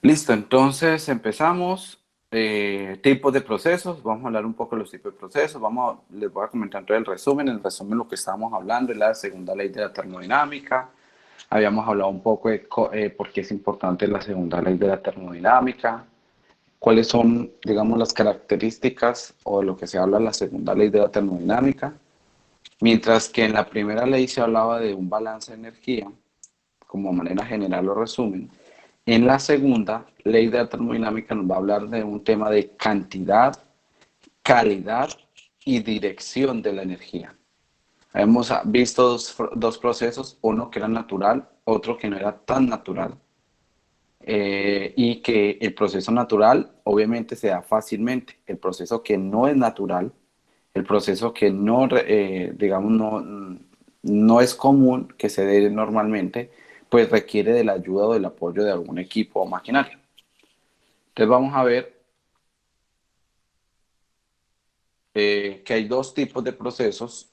Listo, entonces empezamos. Tipos de procesos, vamos a hablar un poco de los tipos de procesos, les voy a comentar todo el resumen lo que estábamos hablando es la segunda ley de la termodinámica, habíamos hablado un poco de por qué es importante la segunda ley de la termodinámica, cuáles son, digamos, las características o de lo que se habla en la segunda ley de la termodinámica, mientras que en la primera ley se hablaba de un balance de energía, como manera general o resumen. En la segunda ley de la termodinámica nos va a hablar de un tema de cantidad, calidad y dirección de la energía. Hemos visto dos procesos, uno que era natural, otro que no era tan natural, y que el proceso natural obviamente se da fácilmente. El proceso que no es natural, el proceso que no, digamos, no es común que se dé normalmente, pues requiere de la ayuda o del apoyo de algún equipo o maquinaria. Entonces vamos a ver que hay dos tipos de procesos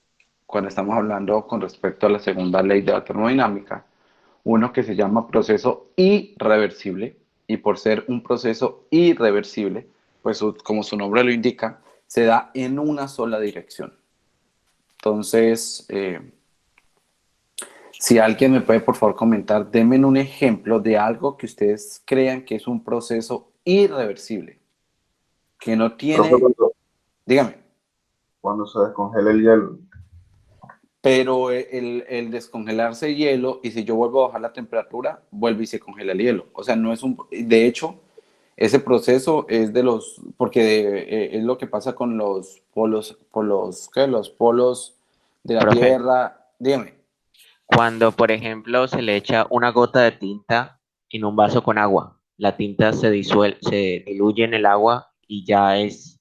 cuando estamos hablando con respecto a la segunda ley de la termodinámica. Uno que se llama proceso irreversible, y por ser un proceso irreversible, pues como su nombre lo indica, se da en una sola dirección. Entonces, si alguien me puede por favor comentar, denme un ejemplo de algo que ustedes crean que es un proceso irreversible, que no Profe, tiene, dígame, cuando se descongela el hielo. pero el descongelarse hielo, y si yo vuelvo a bajar la temperatura, vuelve y se congela el hielo. O sea, no es un, de hecho, ese proceso es de los, porque es lo que pasa con los polos, ¿qué? Los polos de la Profe, Tierra. Dígame. cuando por ejemplo se le echa una gota de tinta en un vaso con agua, la tinta se diluye en el agua y ya es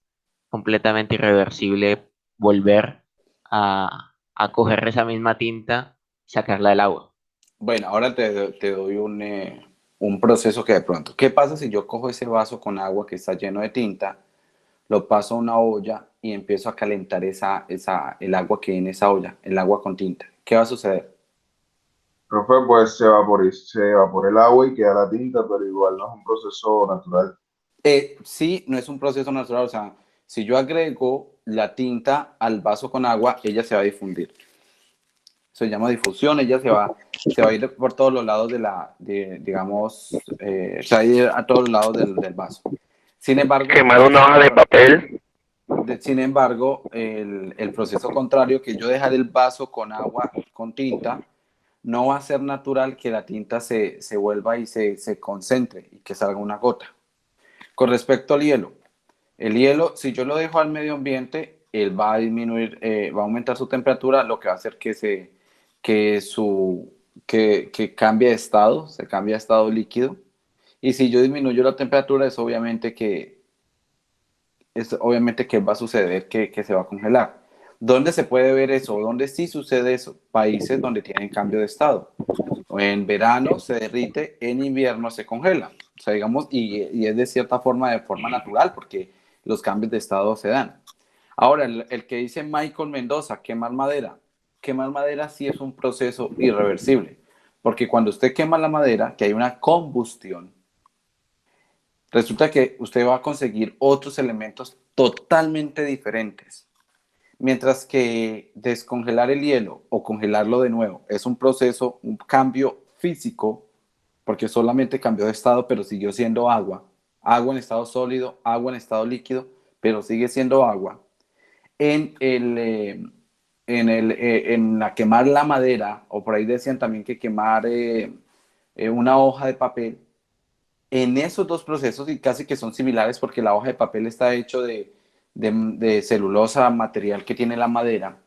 completamente irreversible volver a coger esa misma tinta y sacarla del agua. Bueno, ahora te doy un proceso que de pronto. ¿Qué pasa si yo cojo ese vaso con agua que está lleno de tinta, lo paso a una olla y empiezo a calentar el agua que hay en esa olla, el agua con tinta? ¿Qué va a suceder? Profe, pues se evapora el agua y queda la tinta, pero igual no es un proceso natural. Sí, no es un proceso natural. O sea, si yo agrego la tinta al vaso con agua, ella se va a difundir. Se llama difusión, ella se va a ir por todos los lados digamos, se va a ir a todos los lados del vaso. Sin embargo, Quemar una hoja de papel. sin embargo, el proceso contrario, que yo dejar el vaso con agua, con tinta, no va a ser natural que la tinta se vuelva y se concentre y que salga una gota. Con respecto al hielo, el hielo, si yo lo dejo al medio ambiente, él va a disminuir, va a aumentar su temperatura, lo que va a hacer que, su, que cambie de estado, se cambie de estado líquido. Y si yo disminuyo la temperatura, es obviamente que va a suceder que se va a congelar. ¿Dónde se puede ver eso? ¿Dónde sí sucede eso? Países donde tienen cambio de estado. En verano se derrite, en invierno se congela. O sea, digamos, y es de cierta forma, de forma natural, porque los cambios de estado se dan. Ahora, el que dice Michael Mendoza, quemar madera sí es un proceso irreversible, porque cuando usted quema la madera, que hay una combustión, resulta que usted va a conseguir otros elementos totalmente diferentes. Mientras que descongelar el hielo o congelarlo de nuevo es un proceso, un cambio físico, porque solamente cambió de estado, pero siguió siendo agua. Agua en estado sólido, agua en estado líquido, pero sigue siendo agua. En, el, en la quemar la madera, o por ahí decían también que quemar una hoja de papel, en esos dos procesos, y casi que son similares porque la hoja de papel está hecho de celulosa, material que tiene la madera,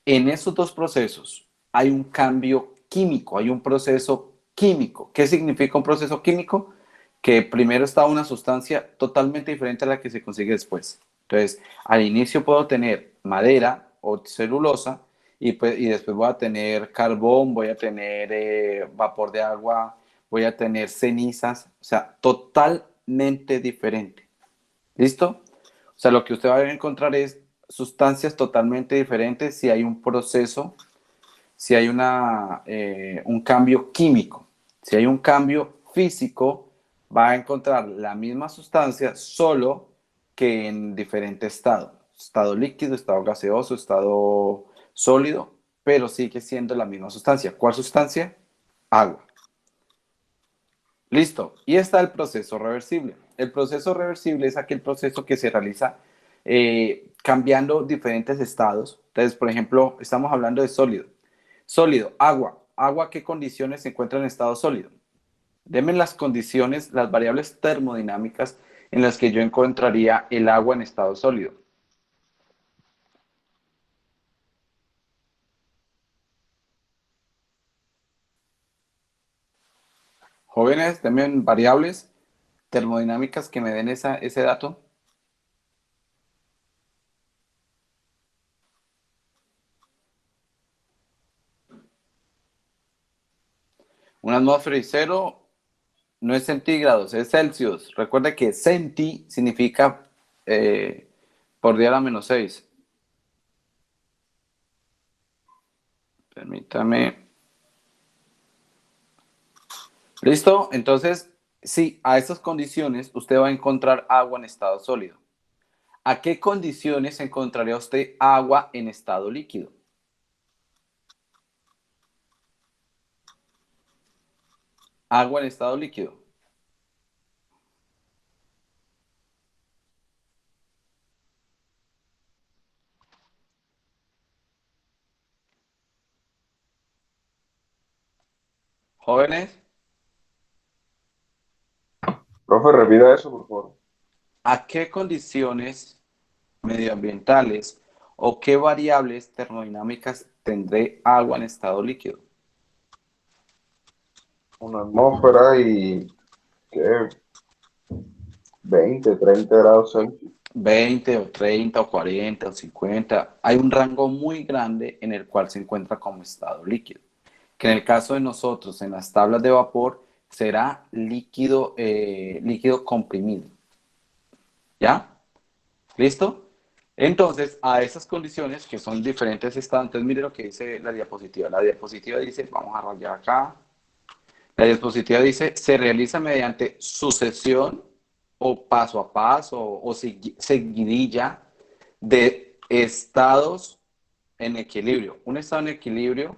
en esos dos procesos hay un cambio químico, hay un proceso químico. ¿Qué significa un proceso químico? Que primero está una sustancia totalmente diferente a la que se consigue después. Entonces, al inicio puedo tener madera o celulosa y después voy a tener carbón, voy a tener vapor de agua, voy a tener cenizas, o sea, totalmente diferente. ¿Listo? O sea, lo que usted va a encontrar es sustancias totalmente diferentes si hay un proceso, si hay un cambio químico, si hay un cambio físico, va a encontrar la misma sustancia, solo que en diferente estado. Estado líquido, estado gaseoso, estado sólido, pero sigue siendo la misma sustancia. ¿Cuál sustancia? Agua. Listo. Y está el proceso reversible. El proceso reversible es aquel proceso que se realiza cambiando diferentes estados. Entonces, por ejemplo, estamos hablando de sólido. Sólido, agua. Agua, ¿qué condiciones se encuentra en estado sólido? Deme las condiciones, las variables termodinámicas en las que yo encontraría el agua en estado sólido. Jóvenes, denme variables termodinámicas que me den ese dato. Una atmósfera y cero no es centígrados, es Celsius. Recuerde que centi significa por 10 a la menos 6. Permítame. ¿Listo? Entonces, sí, a estas condiciones usted va a encontrar agua en estado sólido. ¿A qué condiciones encontraría usted agua en estado líquido? Agua en estado líquido. Jóvenes, Profe, repita eso, por favor. ¿a qué condiciones medioambientales o qué variables termodinámicas tendré agua en estado líquido? Una atmósfera y ¿qué? 20, 30 grados Celsius. 20 o 30 o 40 o 50. Hay un rango muy grande en el cual se encuentra como estado líquido, que en el caso de nosotros en las tablas de vapor será líquido, líquido comprimido. ¿Ya? ¿Listo? Entonces, a esas condiciones que son diferentes estados, entonces mire lo que dice la diapositiva. La diapositiva dice, vamos a rayar acá. La diapositiva dice, se realiza mediante sucesión o paso a paso o seguidilla de estados en equilibrio. Un estado en equilibrio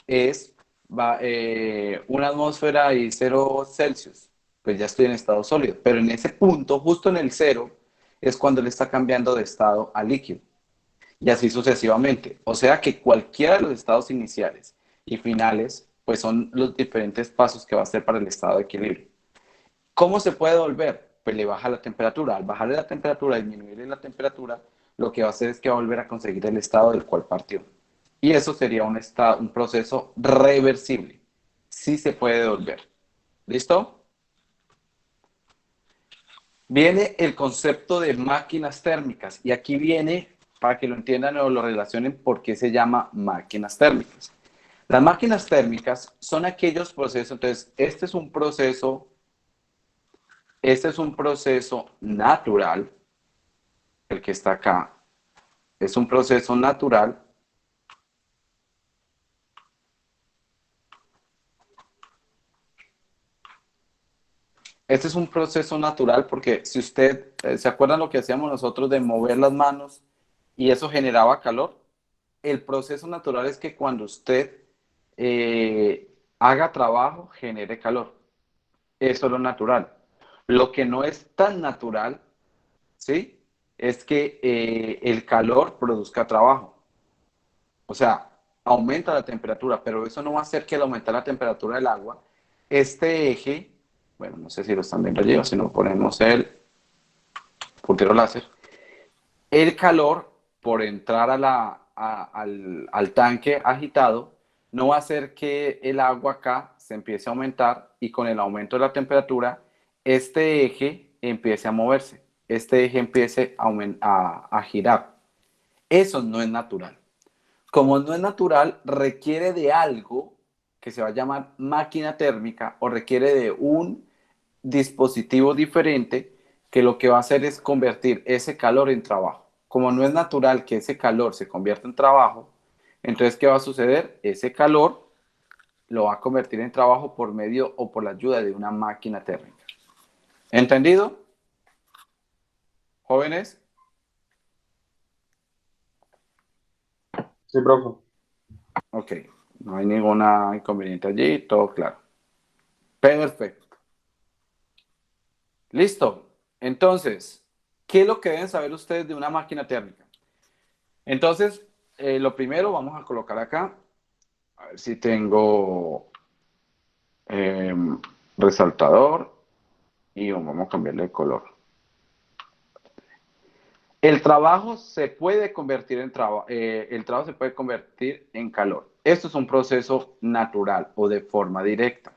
es una atmósfera y 0 Celsius. Pues ya estoy en estado sólido. Pero en ese punto, justo en el cero, es cuando le está cambiando de estado a líquido. Y así sucesivamente. O sea que cualquiera de los estados iniciales y finales, pues son los diferentes pasos que va a hacer para el estado de equilibrio. ¿Cómo se puede volver? Pues le baja la temperatura. Al bajarle la temperatura, disminuirle la temperatura, lo que va a hacer es que va a volver a conseguir el estado del cual partió. Y eso sería un proceso reversible. Sí se puede devolver. ¿Listo? Viene el concepto de máquinas térmicas y aquí viene, para que lo entiendan o lo relacionen, por qué se llama máquinas térmicas. Las máquinas térmicas son aquellos procesos, entonces este es un proceso natural, el que está acá, es un proceso natural. Este es un proceso natural porque si usted, ¿se acuerdan lo que hacíamos nosotros de mover las manos y eso generaba calor? El proceso natural es que cuando usted haga trabajo, genere calor. Eso es lo natural. Lo que no es tan natural, ¿sí? Es que el calor produzca trabajo. O sea, aumenta la temperatura, pero eso no va a hacer que al aumentar la temperatura del agua, este eje, bueno, no sé si lo están viendo allí o si no ponemos el puntero láser, el calor por entrar al tanque agitado no va a hacer que el agua acá se empiece a aumentar y con el aumento de la temperatura, este eje empiece a moverse, este eje empiece a girar. Eso no es natural. Como no es natural, requiere de algo que se va a llamar máquina térmica o requiere de un dispositivo diferente que lo que va a hacer es convertir ese calor en trabajo. Como no es natural que ese calor se convierta en trabajo, entonces, ¿qué va a suceder? Ese calor lo va a convertir en trabajo por medio o por la ayuda de una máquina térmica. ¿Entendido? ¿Jóvenes? Sí, profe. Ok, no hay ninguna inconveniente allí, todo claro. Perfecto. Listo. Entonces, ¿qué es lo que deben saber ustedes de una máquina térmica? Entonces, lo primero vamos a colocar acá, a ver si tengo eh, resaltador y vamos a cambiarle el color. El trabajo se puede convertir en el trabajo se puede convertir en calor. Esto es un proceso natural o de forma directa.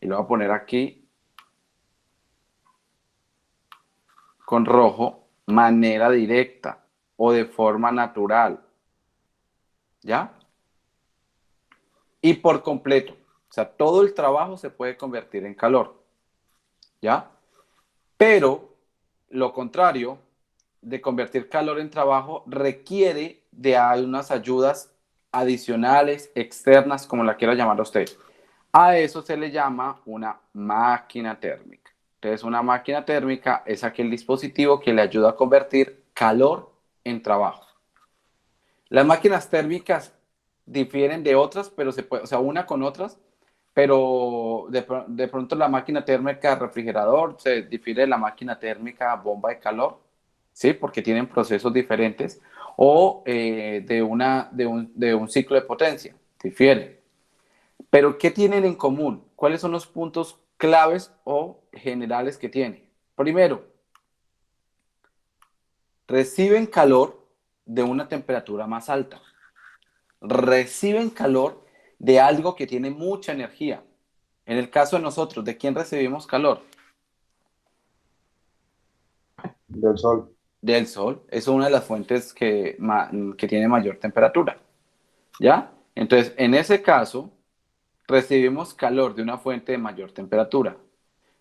Y lo voy a poner aquí con rojo, manera directa o de forma natural. ¿Ya? Y por completo. O sea, todo el trabajo se puede convertir en calor. ¿Ya? Pero lo contrario de convertir calor en trabajo requiere de unas ayudas adicionales, externas, como la quiera llamar usted. A eso se le llama una máquina térmica. Entonces, una máquina térmica es aquel dispositivo que le ayuda a convertir calor en trabajo. Las máquinas térmicas difieren de otras, pero se puede, o sea, una con otras, pero de pronto la máquina térmica refrigerador se difiere de la máquina térmica bomba de calor, ¿sí? Porque tienen procesos diferentes, o de un ciclo de potencia, difiere. Pero ¿qué tienen en común? ¿Cuáles son los puntos claves o generales que tienen? Primero, reciben calor de una temperatura más alta. Reciben calor de algo que tiene mucha energía. En el caso de nosotros, ¿de quién recibimos calor? Del sol. Del sol. Es una de las fuentes que tiene mayor temperatura. ¿Ya? Entonces, en ese caso, recibimos calor de una fuente de mayor temperatura.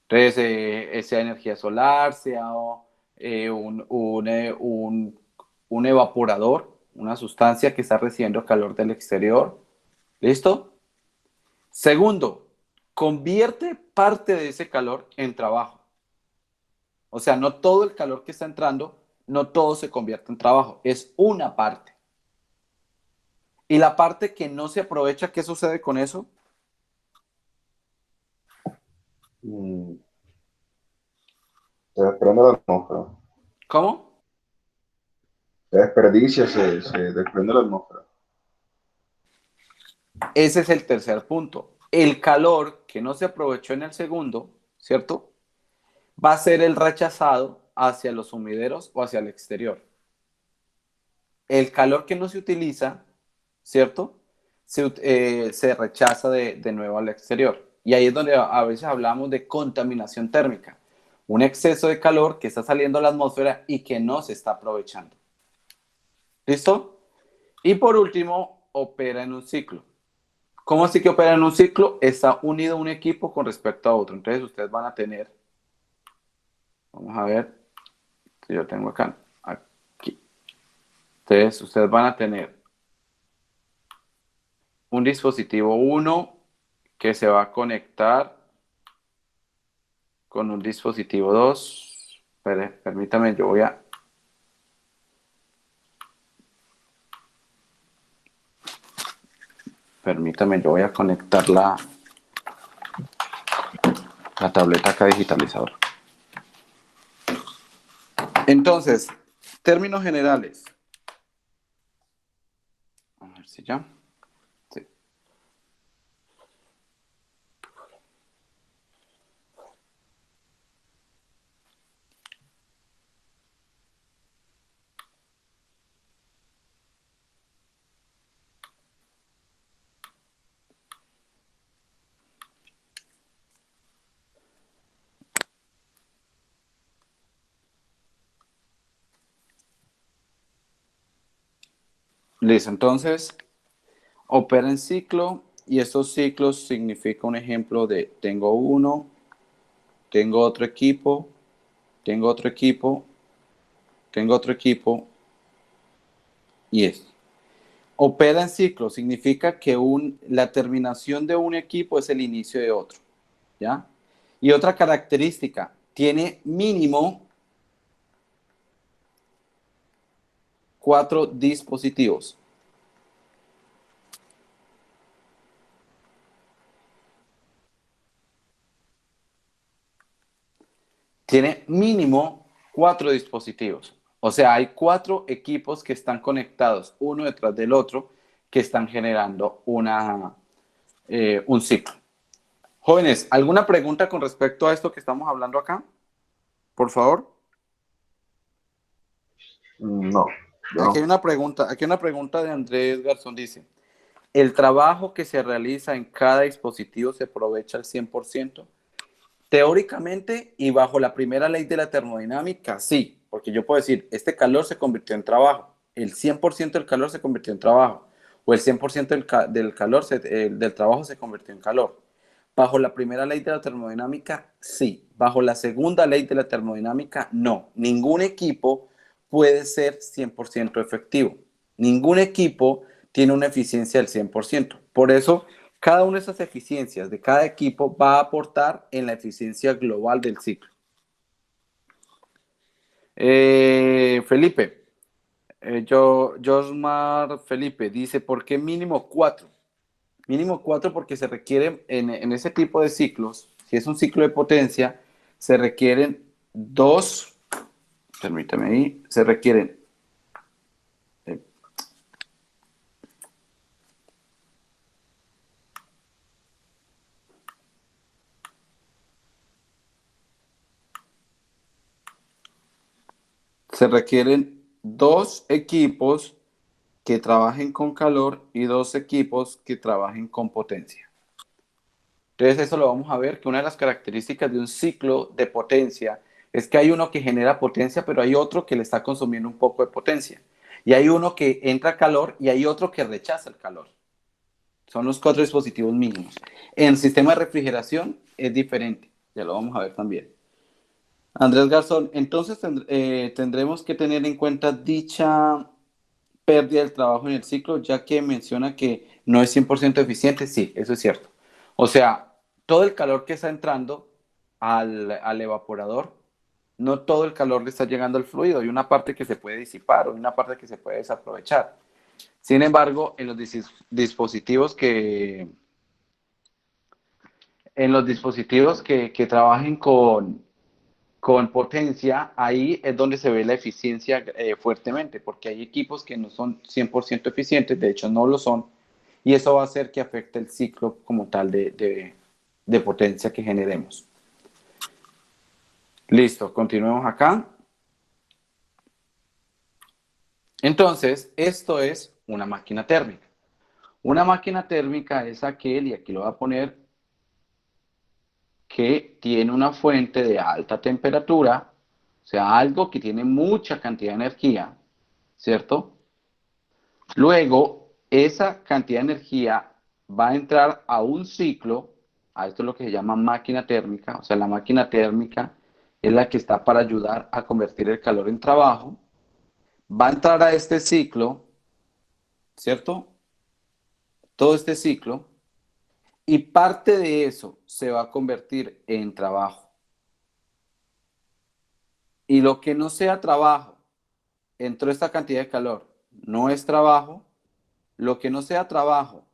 Entonces, sea energía solar, sea un evaporador, una sustancia que está recibiendo calor del exterior. ¿Listo? Segundo, convierte parte de ese calor en trabajo. O sea, no todo el calor que está entrando, no todo se convierte en trabajo, es una parte. Y la parte que no se aprovecha, ¿qué sucede con eso? Mm, Se desprende la atmósfera. ¿Cómo? Se desperdicia, se desprende la atmósfera. Ese es el tercer punto. El calor que no se aprovechó en el segundo, ¿cierto? Va a ser el rechazado hacia los sumideros o hacia el exterior. El calor que no se utiliza, ¿cierto? Se rechaza de nuevo al exterior. Y ahí es donde a veces hablamos de contaminación térmica. Un exceso de calor que está saliendo a la atmósfera y que no se está aprovechando. ¿Listo? Y por último, opera en un ciclo. ¿Cómo así que opera en un ciclo? Está unido un equipo con respecto a otro. Entonces ustedes van a tener, vamos a ver si yo tengo acá, aquí. Entonces ustedes van a tener un dispositivo 1 que se va a conectar con un dispositivo 2. Permítame, yo voy a conectar la tableta acá digitalizadora. Entonces, términos generales. A ver si ya. Sí. Listo, entonces, opera en ciclo y estos ciclos significa un ejemplo de tengo uno, tengo otro equipo, tengo otro equipo, tengo otro equipo y esto. Opera en ciclo significa que la terminación de un equipo es el inicio de otro, ¿ya? Y otra característica, tiene mínimo 4 dispositivos. Tiene mínimo 4 dispositivos. O sea, hay 4 equipos que están conectados uno detrás del otro que están generando un ciclo. Jóvenes, ¿alguna pregunta con respecto a esto que estamos hablando acá? Por favor. No, yo Aquí hay no. una pregunta de Andrés Garzón. Dice, ¿el trabajo que se realiza en cada dispositivo se aprovecha al 100%? Teóricamente y bajo la primera ley de la termodinámica, sí, porque yo puedo decir, este calor se convirtió en trabajo, el 100% del calor se convirtió en trabajo, o el 100% del calor, del trabajo se convirtió en calor. Bajo la primera ley de la termodinámica, sí. Bajo la segunda ley de la termodinámica, no. Ningún equipo puede ser 100% efectivo. Ningún equipo tiene una eficiencia del 100%. Por eso, cada una de esas eficiencias de cada equipo va a aportar en la eficiencia global del ciclo. Felipe, Josmar Felipe dice, ¿por qué mínimo 4? Mínimo 4 porque se requieren en ese tipo de ciclos, si es un ciclo de potencia, se requieren dos, permítame ahí, eh, se requieren dos equipos que trabajen con calor y dos equipos que trabajen con potencia. Entonces eso lo vamos a ver, que una de las características de un ciclo de potencia es que hay uno que genera potencia, pero hay otro que le está consumiendo un poco de potencia. Y hay uno que entra calor y hay otro que rechaza el calor. Son los 4 dispositivos mínimos. En el sistema de refrigeración es diferente, ya lo vamos a ver también. Andrés Garzón, entonces tendremos que tener en cuenta dicha pérdida del trabajo en el ciclo, ya que menciona que no es 100% eficiente. Sí, eso es cierto. O sea, todo el calor que está entrando al evaporador, no todo el calor le está llegando al fluido. Hay una parte que se puede disipar o hay una parte que se puede desaprovechar. Sin embargo, en los dispositivos que trabajen con potencia, ahí es donde se ve la eficiencia fuertemente, porque hay equipos que no son 100% eficientes, de hecho no lo son, y eso va a hacer que afecte el ciclo como tal de potencia que generemos. Listo, continuemos acá. Entonces, esto es una máquina térmica. Una máquina térmica es aquel, y aquí lo voy a poner, que tiene una fuente de alta temperatura, o sea, algo que tiene mucha cantidad de energía, ¿cierto? Luego, esa cantidad de energía va a entrar a un ciclo, a esto es lo que se llama máquina térmica, o sea, la máquina térmica es la que está para ayudar a convertir el calor en trabajo, va a entrar a este ciclo, ¿cierto? Todo este ciclo, y parte de eso se va a convertir en trabajo. Y lo que no sea trabajo, entró esta cantidad de calor, no es trabajo, lo que no sea trabajo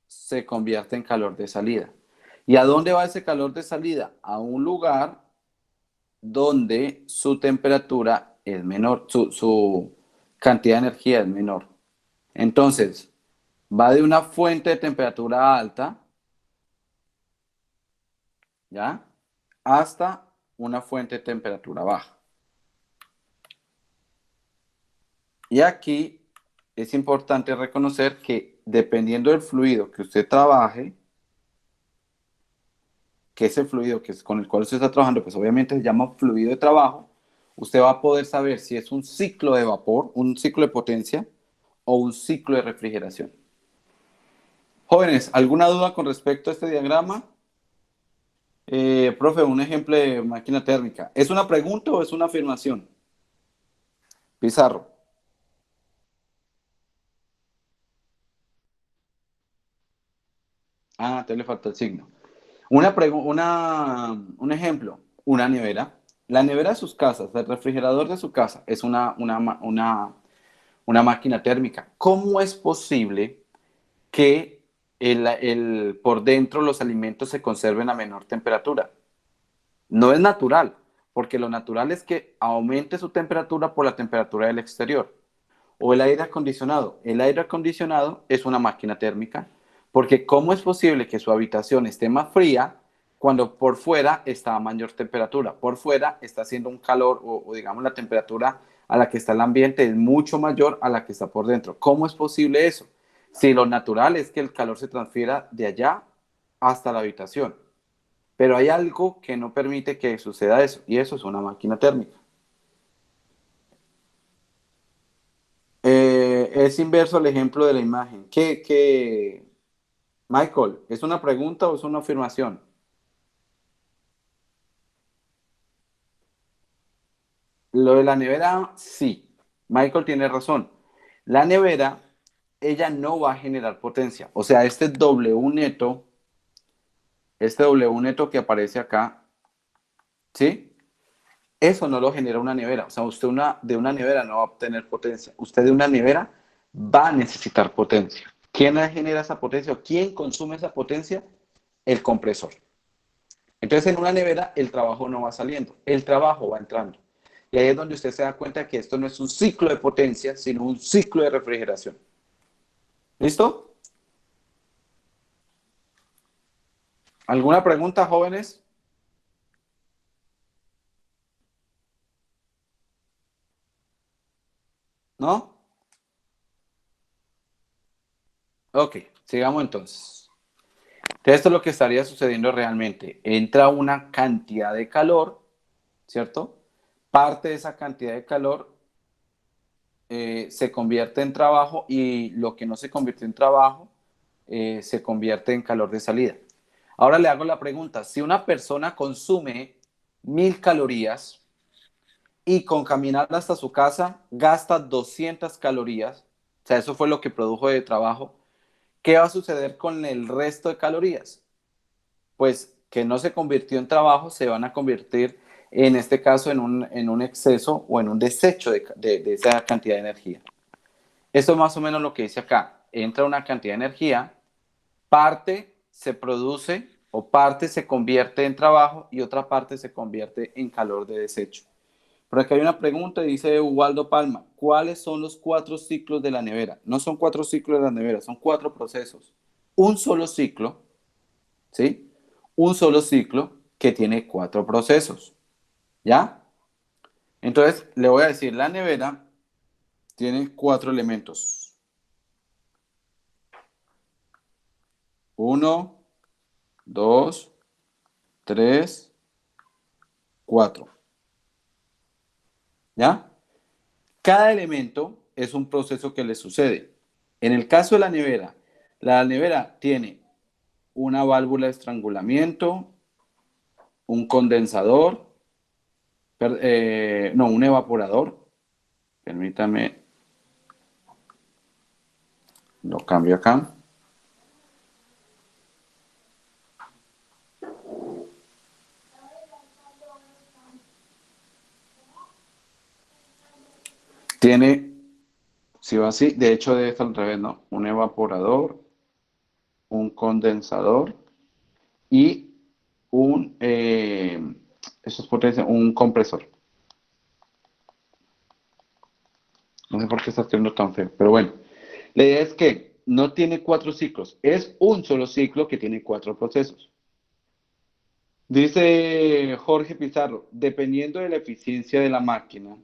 se convierte en calor de salida. ¿Y a dónde va ese calor de salida? A un lugar donde su temperatura es menor, su cantidad de energía es menor. Entonces, va de una fuente de temperatura alta, ¿ya? Hasta una fuente de temperatura baja. Y aquí es importante reconocer que dependiendo del fluido que usted trabaje, que ese fluido que es con el cual usted está trabajando, pues obviamente se llama fluido de trabajo, usted va a poder saber si es un ciclo de vapor, un ciclo de potencia o un ciclo de refrigeración. Jóvenes, ¿alguna duda con respecto a este diagrama? Profe, un ejemplo de máquina térmica. ¿Es una pregunta o es una afirmación? Pizarro. Ah, te le falta el signo. Un ejemplo. una nevera. La nevera de sus casas, el refrigerador de su casa, es una máquina térmica. ¿Cómo es posible que por dentro los alimentos se conserven a menor temperatura? No es natural, porque lo natural es que aumente su temperatura por la temperatura del exterior. O el aire acondicionado. El aire acondicionado es una máquina térmica, porque ¿cómo es posible que su habitación esté más fría cuando por fuera está a mayor temperatura? Por fuera está haciendo un calor o digamos la temperatura a la que está el ambiente es mucho mayor a la que está por dentro. ¿Cómo es posible eso? Si lo natural es que el calor se transfiera de allá hasta la habitación. Pero hay algo que no permite que suceda eso, y eso es una máquina térmica. Es inverso al ejemplo de la imagen. Michael, ¿es una pregunta o es una afirmación? Lo de la nevera, sí. Michael tiene razón. La nevera, ella no va a generar potencia. O sea, este W neto que aparece acá, ¿sí? Eso no lo genera una nevera. O sea, usted de una nevera no va a obtener potencia. Usted de una nevera va a necesitar potencia. ¿Quién genera esa potencia? ¿Quién consume esa potencia? El compresor. Entonces, en una nevera, el trabajo no va saliendo, el trabajo va entrando. Y ahí es donde usted se da cuenta que esto no es un ciclo de potencia, sino un ciclo de refrigeración. ¿Listo? ¿Alguna pregunta, jóvenes? ¿No? Ok, sigamos entonces. Esto es lo que estaría sucediendo realmente. Entra una cantidad de calor, ¿cierto? Parte de esa cantidad de calor se convierte en trabajo y lo que no se convirtió en trabajo se convierte en calor de salida. Ahora le hago la pregunta, si una persona consume 1000 calorías y con caminar hasta su casa gasta 200 calorías, o sea, eso fue lo que produjo de trabajo, ¿qué va a suceder con el resto de calorías? Pues que no se convirtió en trabajo, se van a convertir en este caso en un exceso o en un desecho de esa cantidad de energía. Esto es más o menos lo que dice acá. Entra una cantidad de energía, parte se produce o parte se convierte en trabajo y otra parte se convierte en calor de desecho. Por aquí hay una pregunta, dice Ubaldo Palma, ¿cuáles son los 4 ciclos de la nevera? No son 4 ciclos de la nevera, son 4 procesos. Un solo ciclo, ¿sí? Un solo ciclo que tiene 4 procesos, ¿ya? Entonces, le voy a decir, la nevera tiene 4 elementos. 1, 2, 3, 4. ¿Ya? Cada elemento es un proceso que le sucede. En el caso de la nevera tiene una válvula de estrangulamiento, un condensador, no, un evaporador. Permítame, lo cambio acá. Tiene, si va así, de hecho debe estar al revés, ¿no? Un evaporador, un condensador y eso es potencia, un compresor. No sé por qué está haciendo tan feo, pero bueno. La idea es que no tiene 4 ciclos, es un solo ciclo que tiene 4 procesos. Dice Jorge Pizarro, dependiendo de la eficiencia de la máquina,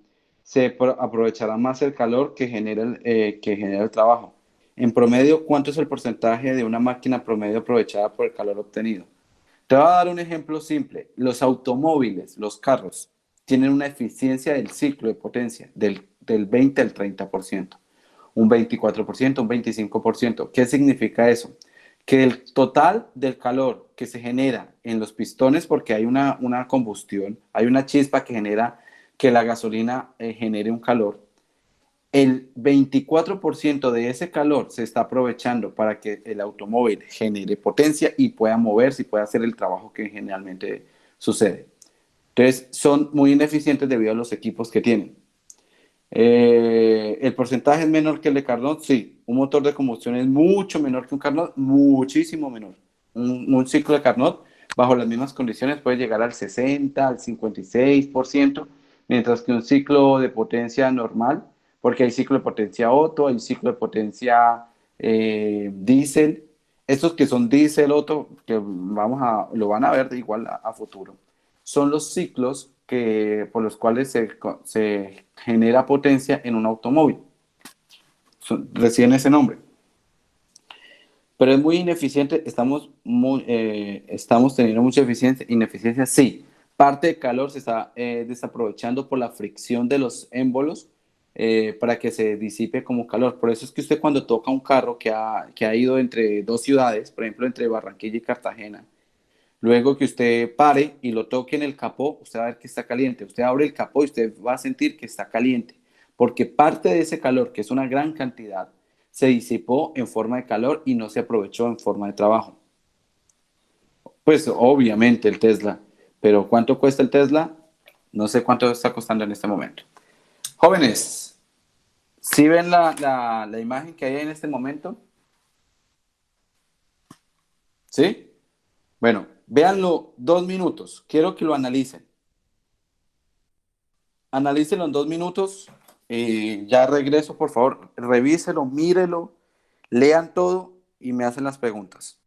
se aprovechará más el calor que genera el trabajo. En promedio, ¿cuánto es el porcentaje de una máquina promedio aprovechada por el calor obtenido? Te voy a dar un ejemplo simple. Los automóviles, los carros, tienen una eficiencia del ciclo de potencia del 20 al 30%, un 24%, un 25%. ¿Qué significa eso? Que el total del calor que se genera en los pistones, porque hay una combustión, hay una chispa que genera que la gasolina genere un calor, el 24% de ese calor se está aprovechando para que el automóvil genere potencia y pueda moverse y pueda hacer el trabajo que generalmente sucede. Entonces, son muy ineficientes debido a los equipos que tienen. ¿El porcentaje es menor que el de Carnot? Sí. Un motor de combustión es mucho menor que un Carnot, muchísimo menor. Un ciclo de Carnot, bajo las mismas condiciones, puede llegar al 60, al 56%, mientras que un ciclo de potencia normal, porque hay ciclo de potencia Otto, hay ciclo de potencia diésel. Estos que son diésel Otto, que lo van a ver de igual a futuro, son los ciclos por los cuales se genera potencia en un automóvil. Reciben ese nombre. Pero es muy ineficiente, estamos teniendo mucha ineficiencia, sí. Parte de calor se está desaprovechando por la fricción de los émbolos para que se disipe como calor. Por eso es que usted cuando toca un carro que ha ido entre dos ciudades, por ejemplo entre Barranquilla y Cartagena, luego que usted pare y lo toque en el capó, usted va a ver que está caliente. Usted abre el capó y usted va a sentir que está caliente, porque parte de ese calor, que es una gran cantidad, se disipó en forma de calor y no se aprovechó en forma de trabajo. Pues obviamente el Tesla, pero ¿cuánto cuesta el Tesla? No sé cuánto está costando en este momento. Jóvenes, ¿sí ven la imagen que hay en este momento? ¿Sí? Bueno, véanlo 2 minutos. Quiero que lo analicen. Analícelo en 2 minutos. Ya regreso, por favor. Revíselo, mírelo, lean todo y me hacen las preguntas.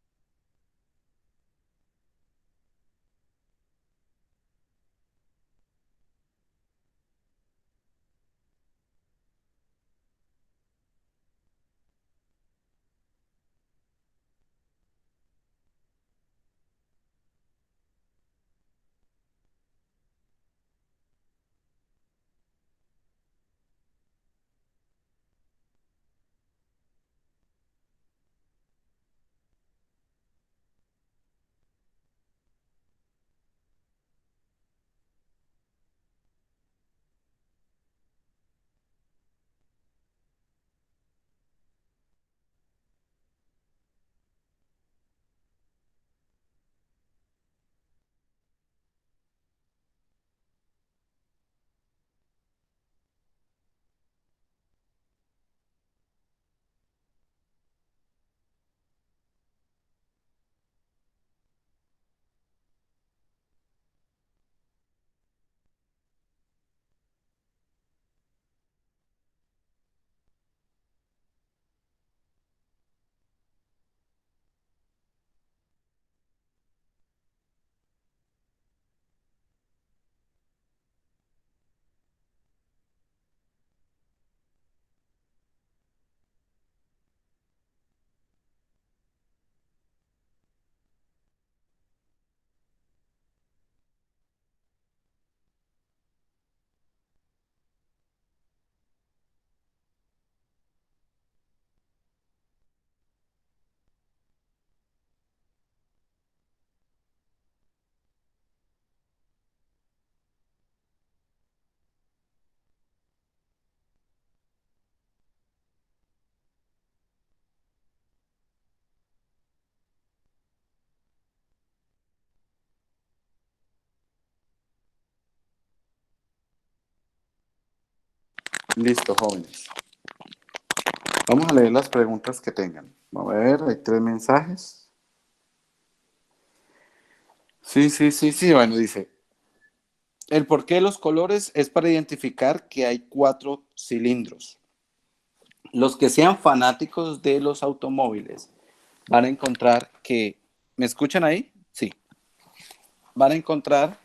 Listo, jóvenes. Vamos a leer las preguntas que tengan. Vamos a ver, hay 3 mensajes. Sí. Bueno, dice, el porqué de los colores es para identificar que hay 4 cilindros. Los que sean fanáticos de los automóviles van a encontrar que, ¿me escuchan ahí? Sí. Van a encontrar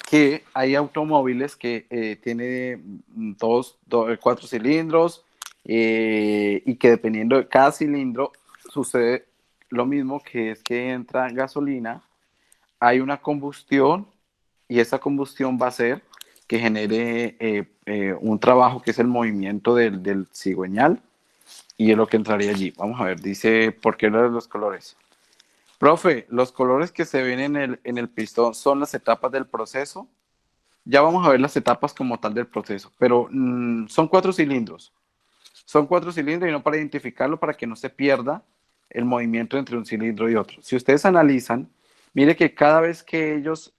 que hay automóviles que tienen 4 cilindros y que dependiendo de cada cilindro sucede lo mismo, que es que entra gasolina, hay una combustión y esa combustión va a hacer que genere un trabajo que es el movimiento del cigüeñal y es lo que entraría allí. Vamos a ver, dice, ¿por qué lo de los colores? Profe, los colores que se ven en el pistón son las etapas del proceso. Ya vamos a ver las etapas como tal del proceso, pero son 4 cilindros. Son 4 cilindros y no para identificarlo, para que no se pierda el movimiento entre un cilindro y otro. Si ustedes analizan, mire que cada vez que ellos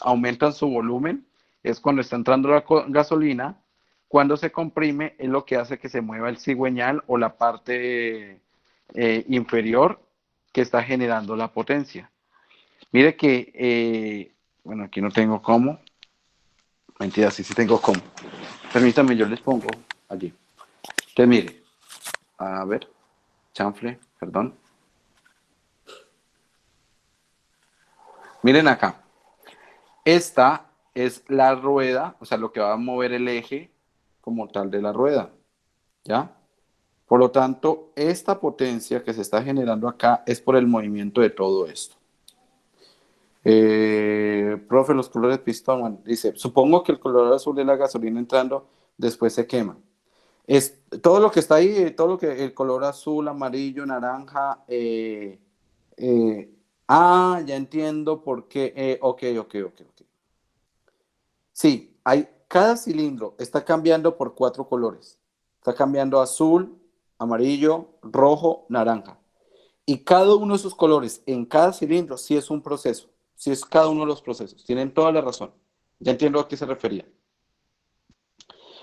aumentan su volumen, es cuando está entrando la gasolina. Cuando se comprime es lo que hace que se mueva el cigüeñal o la parte inferior que está generando la potencia. Mire que, bueno, aquí no tengo cómo. Mentira, sí tengo cómo. Permítame, yo les pongo allí. Entonces, mire, a ver, chanfle, perdón. Miren acá. Esta es la rueda, o sea, lo que va a mover el eje como tal de la rueda, ¿ya? Por lo tanto, esta potencia que se está generando acá es por el movimiento de todo esto. Profe, los colores pistón, bueno, dice, supongo que el color azul de la gasolina entrando, después se quema. Es todo lo que está ahí, todo lo que el color azul, amarillo, naranja. Ya entiendo por qué. Ok. Sí, cada cilindro está cambiando por 4 colores. Está cambiando azul, amarillo, rojo, naranja. Y cada uno de esos colores en cada cilindro sí es un proceso. Sí es cada uno de los procesos. Tienen toda la razón. Ya entiendo a qué se refería.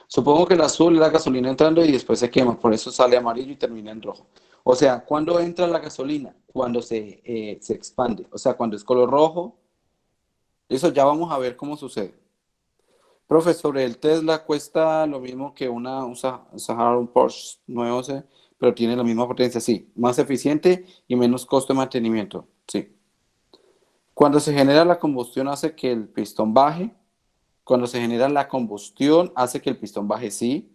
Supongo que el azul es la gasolina entrando y después se quema, por eso sale amarillo y termina en rojo. O sea, ¿cuándo entra la gasolina? Cuando se expande. O sea, cuando es color rojo. Eso ya vamos a ver cómo sucede. Profe, sobre el Tesla cuesta lo mismo que un Sahara, un Porsche nuevo, pero tiene la misma potencia, sí. Más eficiente y menos costo de mantenimiento, sí. Cuando se genera la combustión hace que el pistón baje. Cuando se genera la combustión hace que el pistón baje, sí.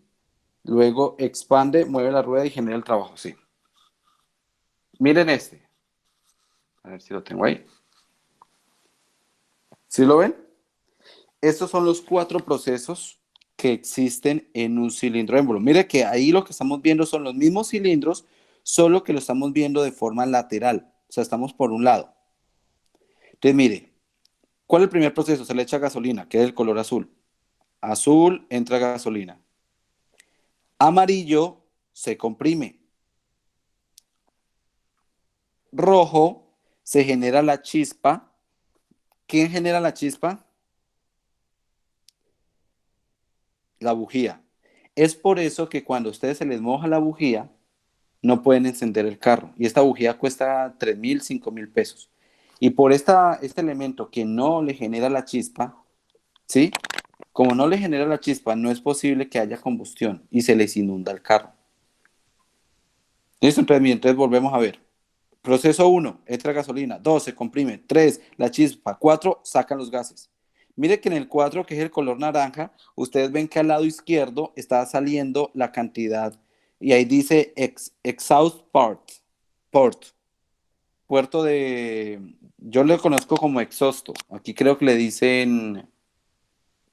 Luego expande, mueve la rueda y genera el trabajo, sí. Miren este. A ver si lo tengo ahí. ¿Sí lo ven? Estos son los 4 procesos que existen en un cilindro émbolo. Mire que ahí lo que estamos viendo son los mismos cilindros, solo que lo estamos viendo de forma lateral. O sea, estamos por un lado. Entonces, mire, ¿cuál es el primer proceso? Se le echa gasolina, que es el color azul. Azul, entra gasolina. Amarillo, se comprime. Rojo, se genera la chispa. ¿Quién genera la chispa? La bujía. Es por eso que cuando a ustedes se les moja la bujía, no pueden encender el carro. Y esta bujía cuesta 3.000, 5.000 pesos. Y por este elemento que no le genera la chispa, ¿sí? Como no le genera la chispa, no es posible que haya combustión y se les inunda el carro. ¿Listo? Entonces volvemos a ver. Proceso 1, entra gasolina. 2, se comprime. 3, la chispa. 4, sacan los gases. Mire que en el 4, que es el color naranja, ustedes ven que al lado izquierdo está saliendo la cantidad y ahí dice exhaust port, puerto de, yo le conozco como exhausto. Aquí creo que le dicen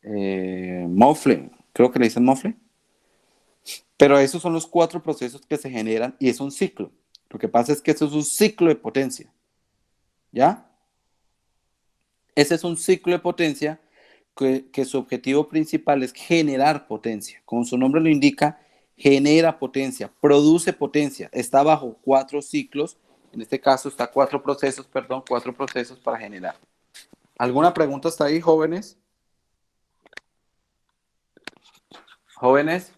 mofle, creo que le dicen mofle. Pero esos son los 4 procesos que se generan y es un ciclo. Lo que pasa es que eso es un ciclo de potencia. ¿Ya? Ese es un ciclo de potencia que su objetivo principal es generar potencia. Como su nombre lo indica, genera potencia, produce potencia. Está bajo 4 ciclos, en este caso está 4 procesos, perdón, 4 procesos para generar. ¿Alguna pregunta hasta ahí, jóvenes? ¿Jóvenes?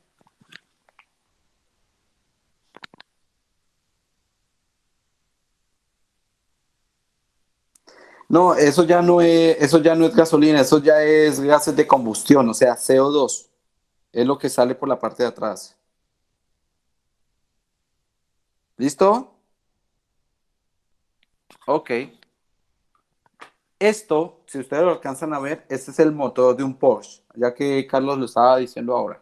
No, eso ya no es gasolina, eso ya es gases de combustión, o sea, CO2. Es lo que sale por la parte de atrás. ¿Listo? Ok. Esto, si ustedes lo alcanzan a ver, este es el motor de un Porsche, ya que Carlos lo estaba diciendo ahora.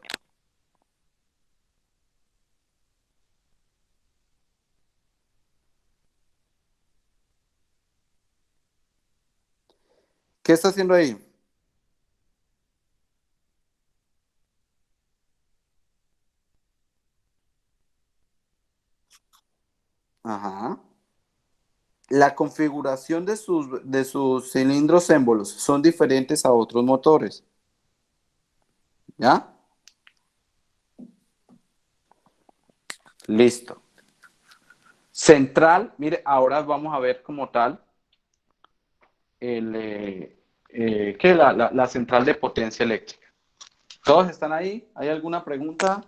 ¿Qué está haciendo ahí? Ajá. La configuración de sus cilindros émbolos son diferentes a otros motores. ¿Ya? Listo. Central, mire, ahora vamos a ver como tal el, ¿qué? La central de potencia eléctrica. ¿Todos están ahí? ¿Hay alguna pregunta?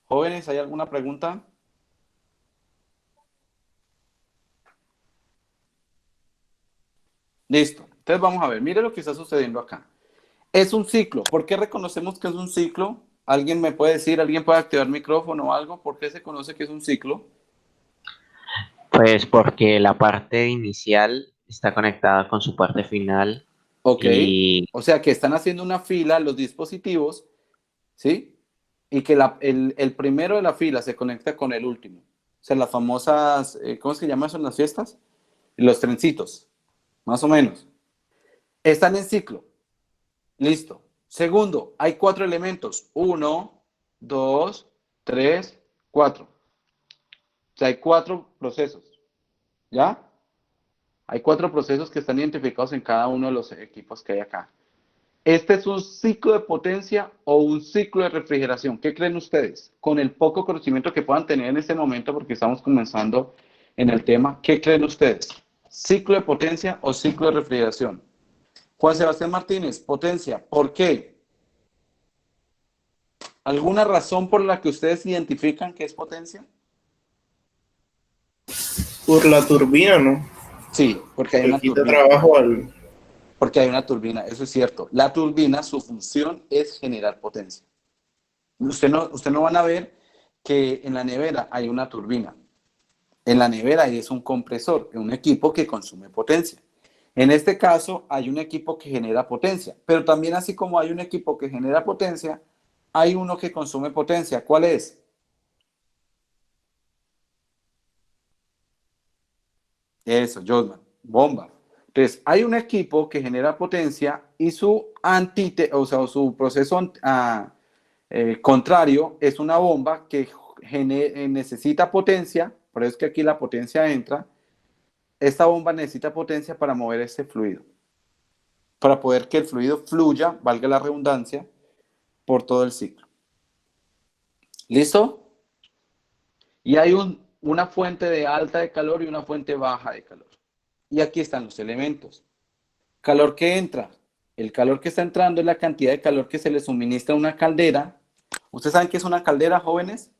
Jóvenes, ¿hay alguna pregunta? Listo. Entonces vamos a ver, mire lo que está sucediendo acá. Es un ciclo. ¿Por qué reconocemos que es un ciclo? ¿Alguien me puede decir, alguien puede activar micrófono o algo? ¿Por qué se conoce que es un ciclo? Pues porque la parte inicial está conectada con su parte final Ok. y O sea que están haciendo una fila los dispositivos, ¿sí? Y que el primero de la fila se conecta con el último. O sea, las famosas, ¿cómo se llama eso en las fiestas? Los trencitos, más o menos. Están en ciclo. Listo. Segundo, hay 4 elementos. 1, 2, 3, 4. O sea, hay 4 procesos. ¿Ya? Hay 4 procesos que están identificados en cada uno de los equipos que hay acá. ¿Este es un ciclo de potencia o un ciclo de refrigeración? ¿Qué creen ustedes? Con el poco conocimiento que puedan tener en este momento, porque estamos comenzando en el tema, ¿qué creen ustedes? ¿Ciclo de potencia o ciclo de refrigeración? Juan Sebastián Martínez, potencia. ¿Por qué? ¿Alguna razón por la que ustedes identifican que es potencia? Por la turbina, ¿no? Sí, porque hay Le una quita turbina. trabajo al... Porque hay una turbina, eso es cierto. La turbina, su función es generar potencia. Usted no van a ver que en la nevera hay una turbina. En la nevera es un compresor, un equipo que consume potencia. En este caso hay un equipo que genera potencia, pero también así como hay un equipo que genera potencia, hay uno que consume potencia. ¿Cuál es? Eso, Josman, bomba. Entonces, hay un equipo que genera potencia y su o sea, su proceso contrario es una bomba que necesita potencia, por eso es que aquí la potencia entra. Esta bomba necesita potencia para mover ese fluido, para poder que el fluido fluya, valga la redundancia, por todo el ciclo. ¿Listo? Y hay una fuente de alta de calor y una fuente baja de calor. Y aquí están los elementos. Calor que entra. El calor que está entrando es la cantidad de calor que se le suministra a una caldera. ¿Ustedes saben qué es una caldera, jóvenes?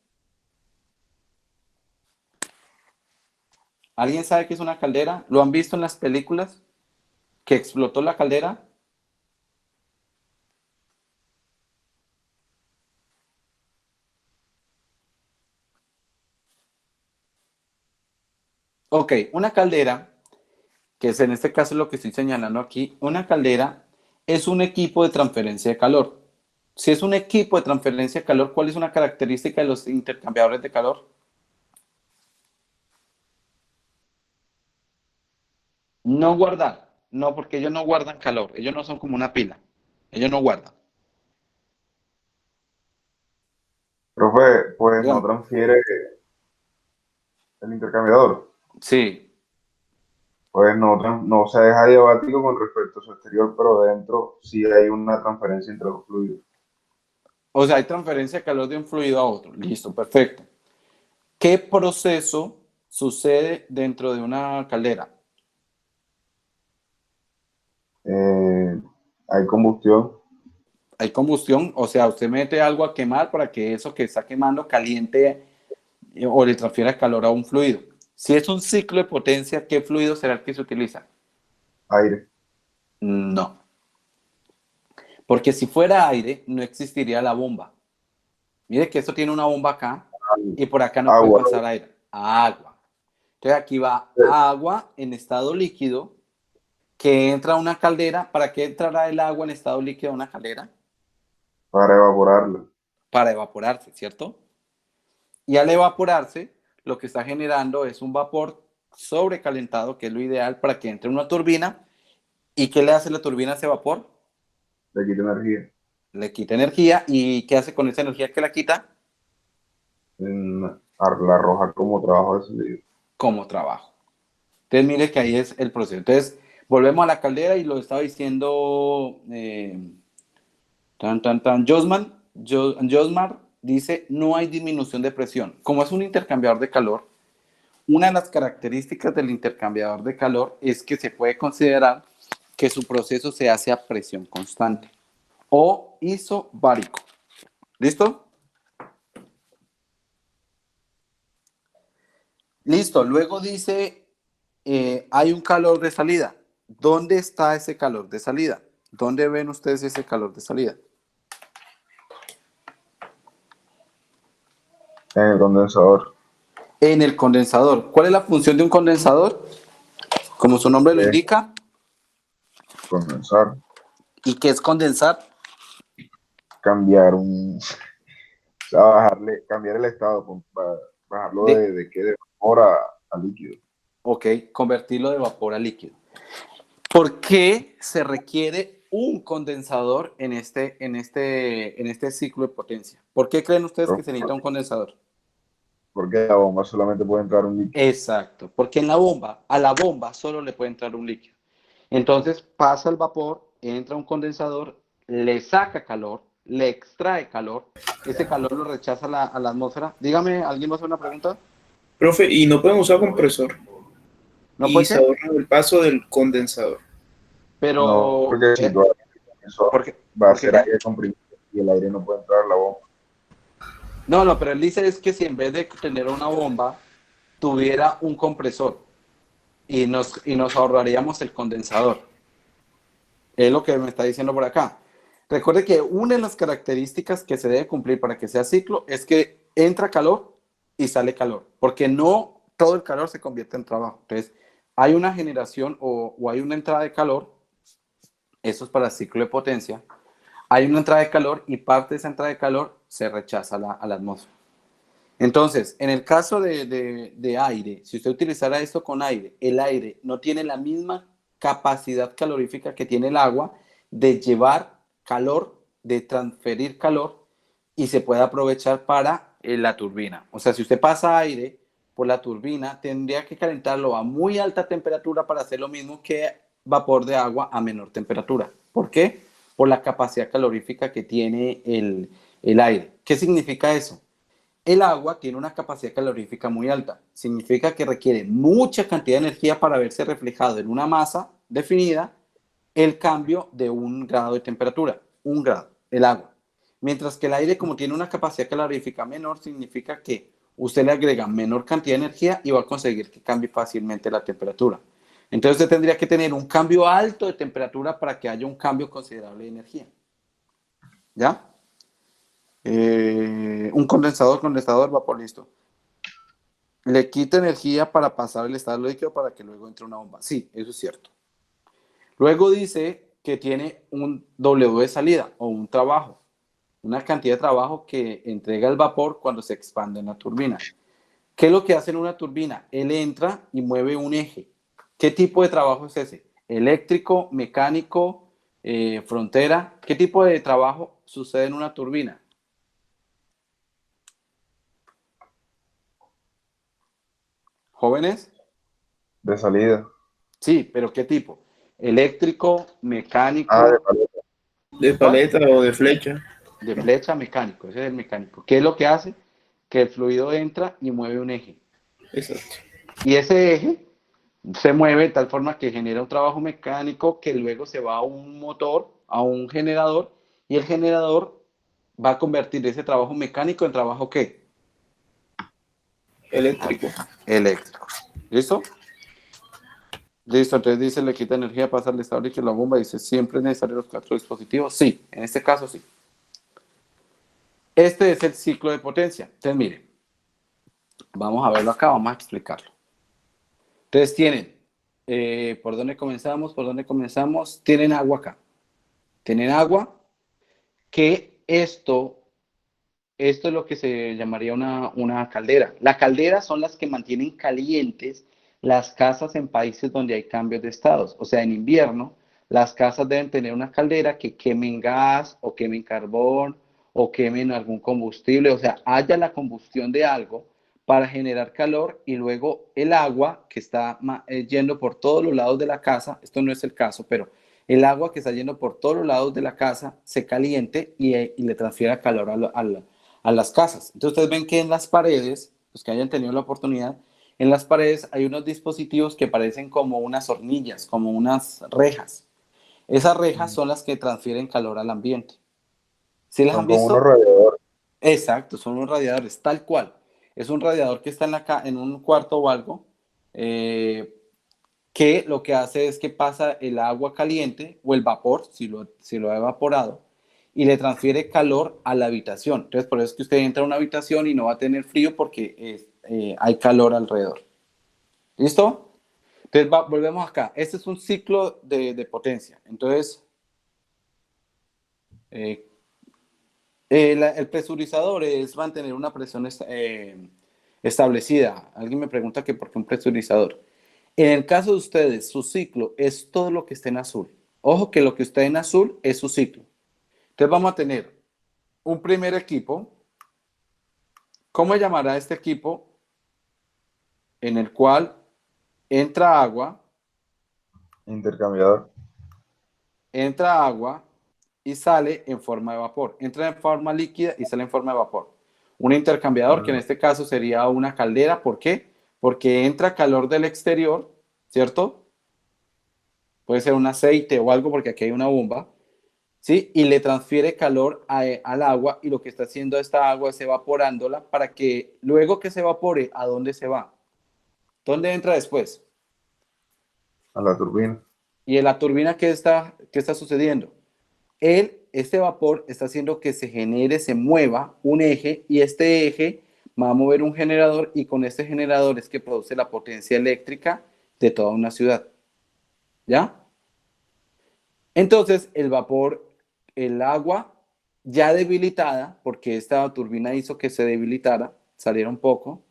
¿Alguien sabe qué es una caldera? ¿Lo han visto en las películas? ¿Que explotó la caldera? Ok, una caldera, que es en este caso lo que estoy señalando aquí, una caldera es un equipo de transferencia de calor. Si es un equipo de transferencia de calor, ¿cuál es una característica de los intercambiadores de calor? No guardar. No, porque ellos no guardan calor. Ellos no son como una pila. Ellos no guardan. Profe, pues no Dígame. transfiere el intercambiador. Sí. Pues no, no se deja diabático con respecto a su exterior, pero dentro sí hay una transferencia entre los fluidos. O sea, hay transferencia de calor de un fluido a otro. Listo, perfecto. ¿Qué proceso sucede dentro de una caldera? Eh, Hay combustión. Hay combustión, o sea, usted mete algo a quemar para que eso que está quemando caliente o le transfiera calor a un fluido. Si es un ciclo de potencia, ¿qué fluido será el que se utiliza? Aire. No, porque si fuera aire, no existiría la bomba. Mire que esto tiene una bomba acá y por acá no puede Agua. pasar aire. Agua. Entonces aquí va agua en estado líquido que entra a una caldera. ¿Para qué entrará el agua en estado líquido a una caldera? Para evaporarla. Para evaporarse, ¿cierto? Y al evaporarse, lo que está generando es un vapor sobrecalentado, que es lo ideal para que entre una turbina. ¿Y qué le hace la turbina a ese vapor? Le quita energía. Le quita energía. ¿Y qué hace con esa energía que la quita? La arroja como trabajo de salido. Como trabajo. Entonces, mire que ahí es el proceso. Entonces, volvemos a la caldera y lo estaba diciendo Josmar dice, no hay disminución de presión. Como es un intercambiador de calor, una de las características del intercambiador de calor es que se puede considerar que su proceso se hace a presión constante o isobárico. ¿Listo? Listo. Luego dice, hay un calor de salida. ¿Dónde está ese calor de salida? ¿Dónde ven ustedes ese calor de salida? En el condensador. En el condensador. ¿Cuál es la función de un condensador? Como su nombre lo indica. Condensar. ¿Y qué es condensar? Cambiar un... O sea, cambiar el estado, bajarlo de vapor a líquido. Ok, convertirlo de vapor a líquido. ¿Por qué se requiere un condensador en este ciclo de potencia? ¿Por qué creen ustedes que se necesita un condensador? Porque a la bomba solamente puede entrar un líquido. Exacto, porque a la bomba solo le puede entrar un líquido. Entonces pasa el vapor, entra un condensador, le saca calor, le extrae calor, ese calor lo rechaza a la atmósfera. Dígame, ¿alguien va a hacer una pregunta? Profe, y no podemos usar compresor. ¿No Y puede se ser? ahorra el paso del condensador. No, Pero, porque si tú abres el condensador, ¿por qué? va a ¿Por qué ser qué? aire comprimido y el aire no puede entrar a la bomba. No, pero él dice es que si en vez de tener una bomba, tuviera un compresor y nos ahorraríamos el condensador. Es lo que me está diciendo por acá. Recuerde que una de las características que se debe cumplir para que sea ciclo es que entra calor y sale calor, porque no todo el calor se convierte en trabajo. Entonces, hay una generación o hay una entrada de calor, eso es para el ciclo de potencia, hay una entrada de calor y parte de esa entrada de calor se rechaza a la atmósfera. Entonces, en el caso de aire, si usted utilizara esto con aire, el aire no tiene la misma capacidad calorífica que tiene el agua de llevar calor, de transferir calor y se puede aprovechar para la turbina. O sea, si usted pasa aire por la turbina, tendría que calentarlo a muy alta temperatura para hacer lo mismo que vapor de agua a menor temperatura. ¿Por qué? Por la capacidad calorífica que tiene el aire. ¿Qué significa eso? El agua tiene una capacidad calorífica muy alta. Significa que requiere mucha cantidad de energía para verse reflejado en una masa definida el cambio de 1 grado de temperatura. 1 grado, el agua. Mientras que el aire, como tiene una capacidad calorífica menor, significa que usted le agrega menor cantidad de energía y va a conseguir que cambie fácilmente la temperatura. Entonces usted tendría que tener un cambio alto de temperatura para que haya un cambio considerable de energía. ¿Ya? Un condensador, vapor, listo. Le quita energía para pasar el estado líquido para que luego entre una bomba. Sí, eso es cierto. Luego dice que tiene un W de salida o un trabajo, una cantidad de trabajo que entrega el vapor cuando se expande en la turbina. ¿Qué es lo que hace en una turbina? Él entra y mueve un eje. ¿Qué tipo de trabajo es ese? ¿Eléctrico, mecánico, frontera? ¿Qué tipo de trabajo sucede en una turbina? ¿Jóvenes? De salida. Sí, pero ¿qué tipo? ¿Eléctrico, Ah, de mecánico? paleta. De ¿Cuál? paleta o de flecha. De flecha, mecánico. Ese es el mecánico. ¿Qué es lo que hace? Que el fluido entra y mueve un eje. Exacto. Y ese eje se mueve de tal forma que genera un trabajo mecánico que luego se va a un motor, a un generador, y el generador va a convertir ese trabajo mecánico en trabajo ¿qué? Eléctrico. Eléctrico. ¿Listo? Listo, entonces dice, le quita energía, pasa al estado líquido la bomba, dice, ¿siempre es necesario los 4 dispositivos? Sí, en este caso sí. Este es el ciclo de potencia. Entonces, miren, vamos a verlo acá, vamos a explicarlo. Entonces tienen, ¿por dónde comenzamos? ¿Por dónde comenzamos? Tienen agua acá. Tienen agua, que esto es lo que se llamaría una caldera. Las calderas son las que mantienen calientes las casas en países donde hay cambios de estados. O sea, en invierno, las casas deben tener una caldera que quemen gas o quemen carbón o quemen algún combustible. O sea, haya la combustión de algo para generar calor y luego el agua que está yendo por todos los lados de la casa, esto no es el caso, pero el agua que está yendo por todos los lados de la casa se caliente y le transfiera calor a las casas. Entonces ustedes ven que en las paredes, los que hayan tenido la oportunidad, En las paredes hay unos dispositivos que parecen como unas hornillas, como unas rejas. Esas rejas son las que transfieren calor al ambiente. ¿Sí las Son han como unos visto? radiadores. Exacto, son unos radiadores, tal cual. Es un radiador que está en un cuarto o algo, eh, que lo que hace es que pasa el agua caliente o el vapor, si lo ha evaporado, y le transfiere calor a la habitación. Entonces, por eso es que usted entra a una habitación y no va a tener frío porque hay calor alrededor. ¿Listo? Entonces, volvemos acá. Este es un ciclo de potencia. Entonces, eh, el presurizador es mantener una presión establecida. Alguien me pregunta que por qué un presurizador. En el caso de ustedes, su ciclo es todo lo que esté en azul. Ojo que lo que está en azul es su ciclo. Entonces vamos a tener un primer equipo. ¿Cómo llamará este equipo? En el cual entra agua, Intercambiador. y sale en forma de vapor. Entra en forma líquida y sale en forma de vapor. Un intercambiador, que en este caso sería una caldera. ¿Por qué? Porque entra calor del exterior, ¿cierto? Puede ser un aceite o algo porque aquí hay una bomba, ¿sí? Y le transfiere calor al agua, y lo que está haciendo esta agua es evaporándola para que luego que se evapore, ¿a dónde se va? ¿Dónde entra después? A la turbina. ¿Y en la turbina qué está sucediendo? Este vapor está haciendo que se genere, se mueva un eje, y este eje va a mover un generador, y con este generador es que produce la potencia eléctrica de toda una ciudad. ¿Ya? Entonces, el vapor, el agua ya debilitada, porque esta turbina hizo que se debilitara, saliera un poco,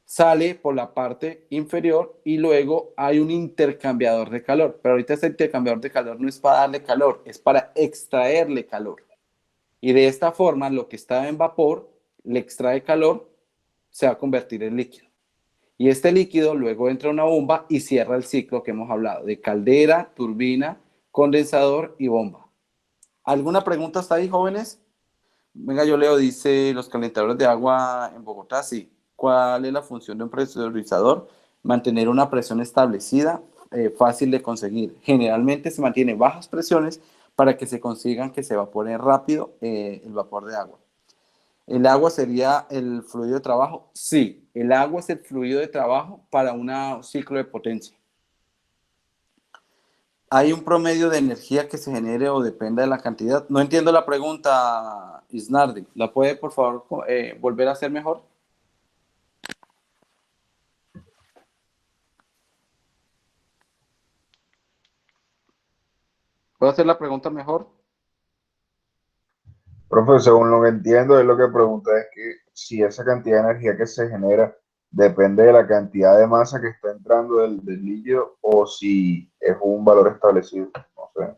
sale por la parte inferior y luego hay un intercambiador de calor. Pero ahorita este intercambiador de calor no es para darle calor, es para extraerle calor. Y de esta forma, lo que está en vapor le extrae calor, se va a convertir en líquido. Y este líquido luego entra a una bomba y cierra el ciclo que hemos hablado, de caldera, turbina, condensador y bomba. ¿Alguna pregunta hasta ahí, jóvenes? Venga, yo leo, dice, los calentadores de agua en Bogotá, sí. ¿Cuál es la función de un presurizador? Mantener una presión establecida, fácil de conseguir. Generalmente se mantiene bajas presiones para que se consigan que se evapore rápido el vapor de agua. ¿El agua sería el fluido de trabajo? Sí, el agua es el fluido de trabajo para un ciclo de potencia. ¿Hay un promedio de energía que se genere o dependa de la cantidad? No entiendo la pregunta, Isnardi. ¿La puede, por favor, volver a hacer mejor? ¿Puedo hacer la pregunta mejor? Profe, según lo que entiendo, es lo que pregunta es que si esa cantidad de energía que se genera depende de la cantidad de masa que está entrando del líquido o si es un valor establecido. No sé.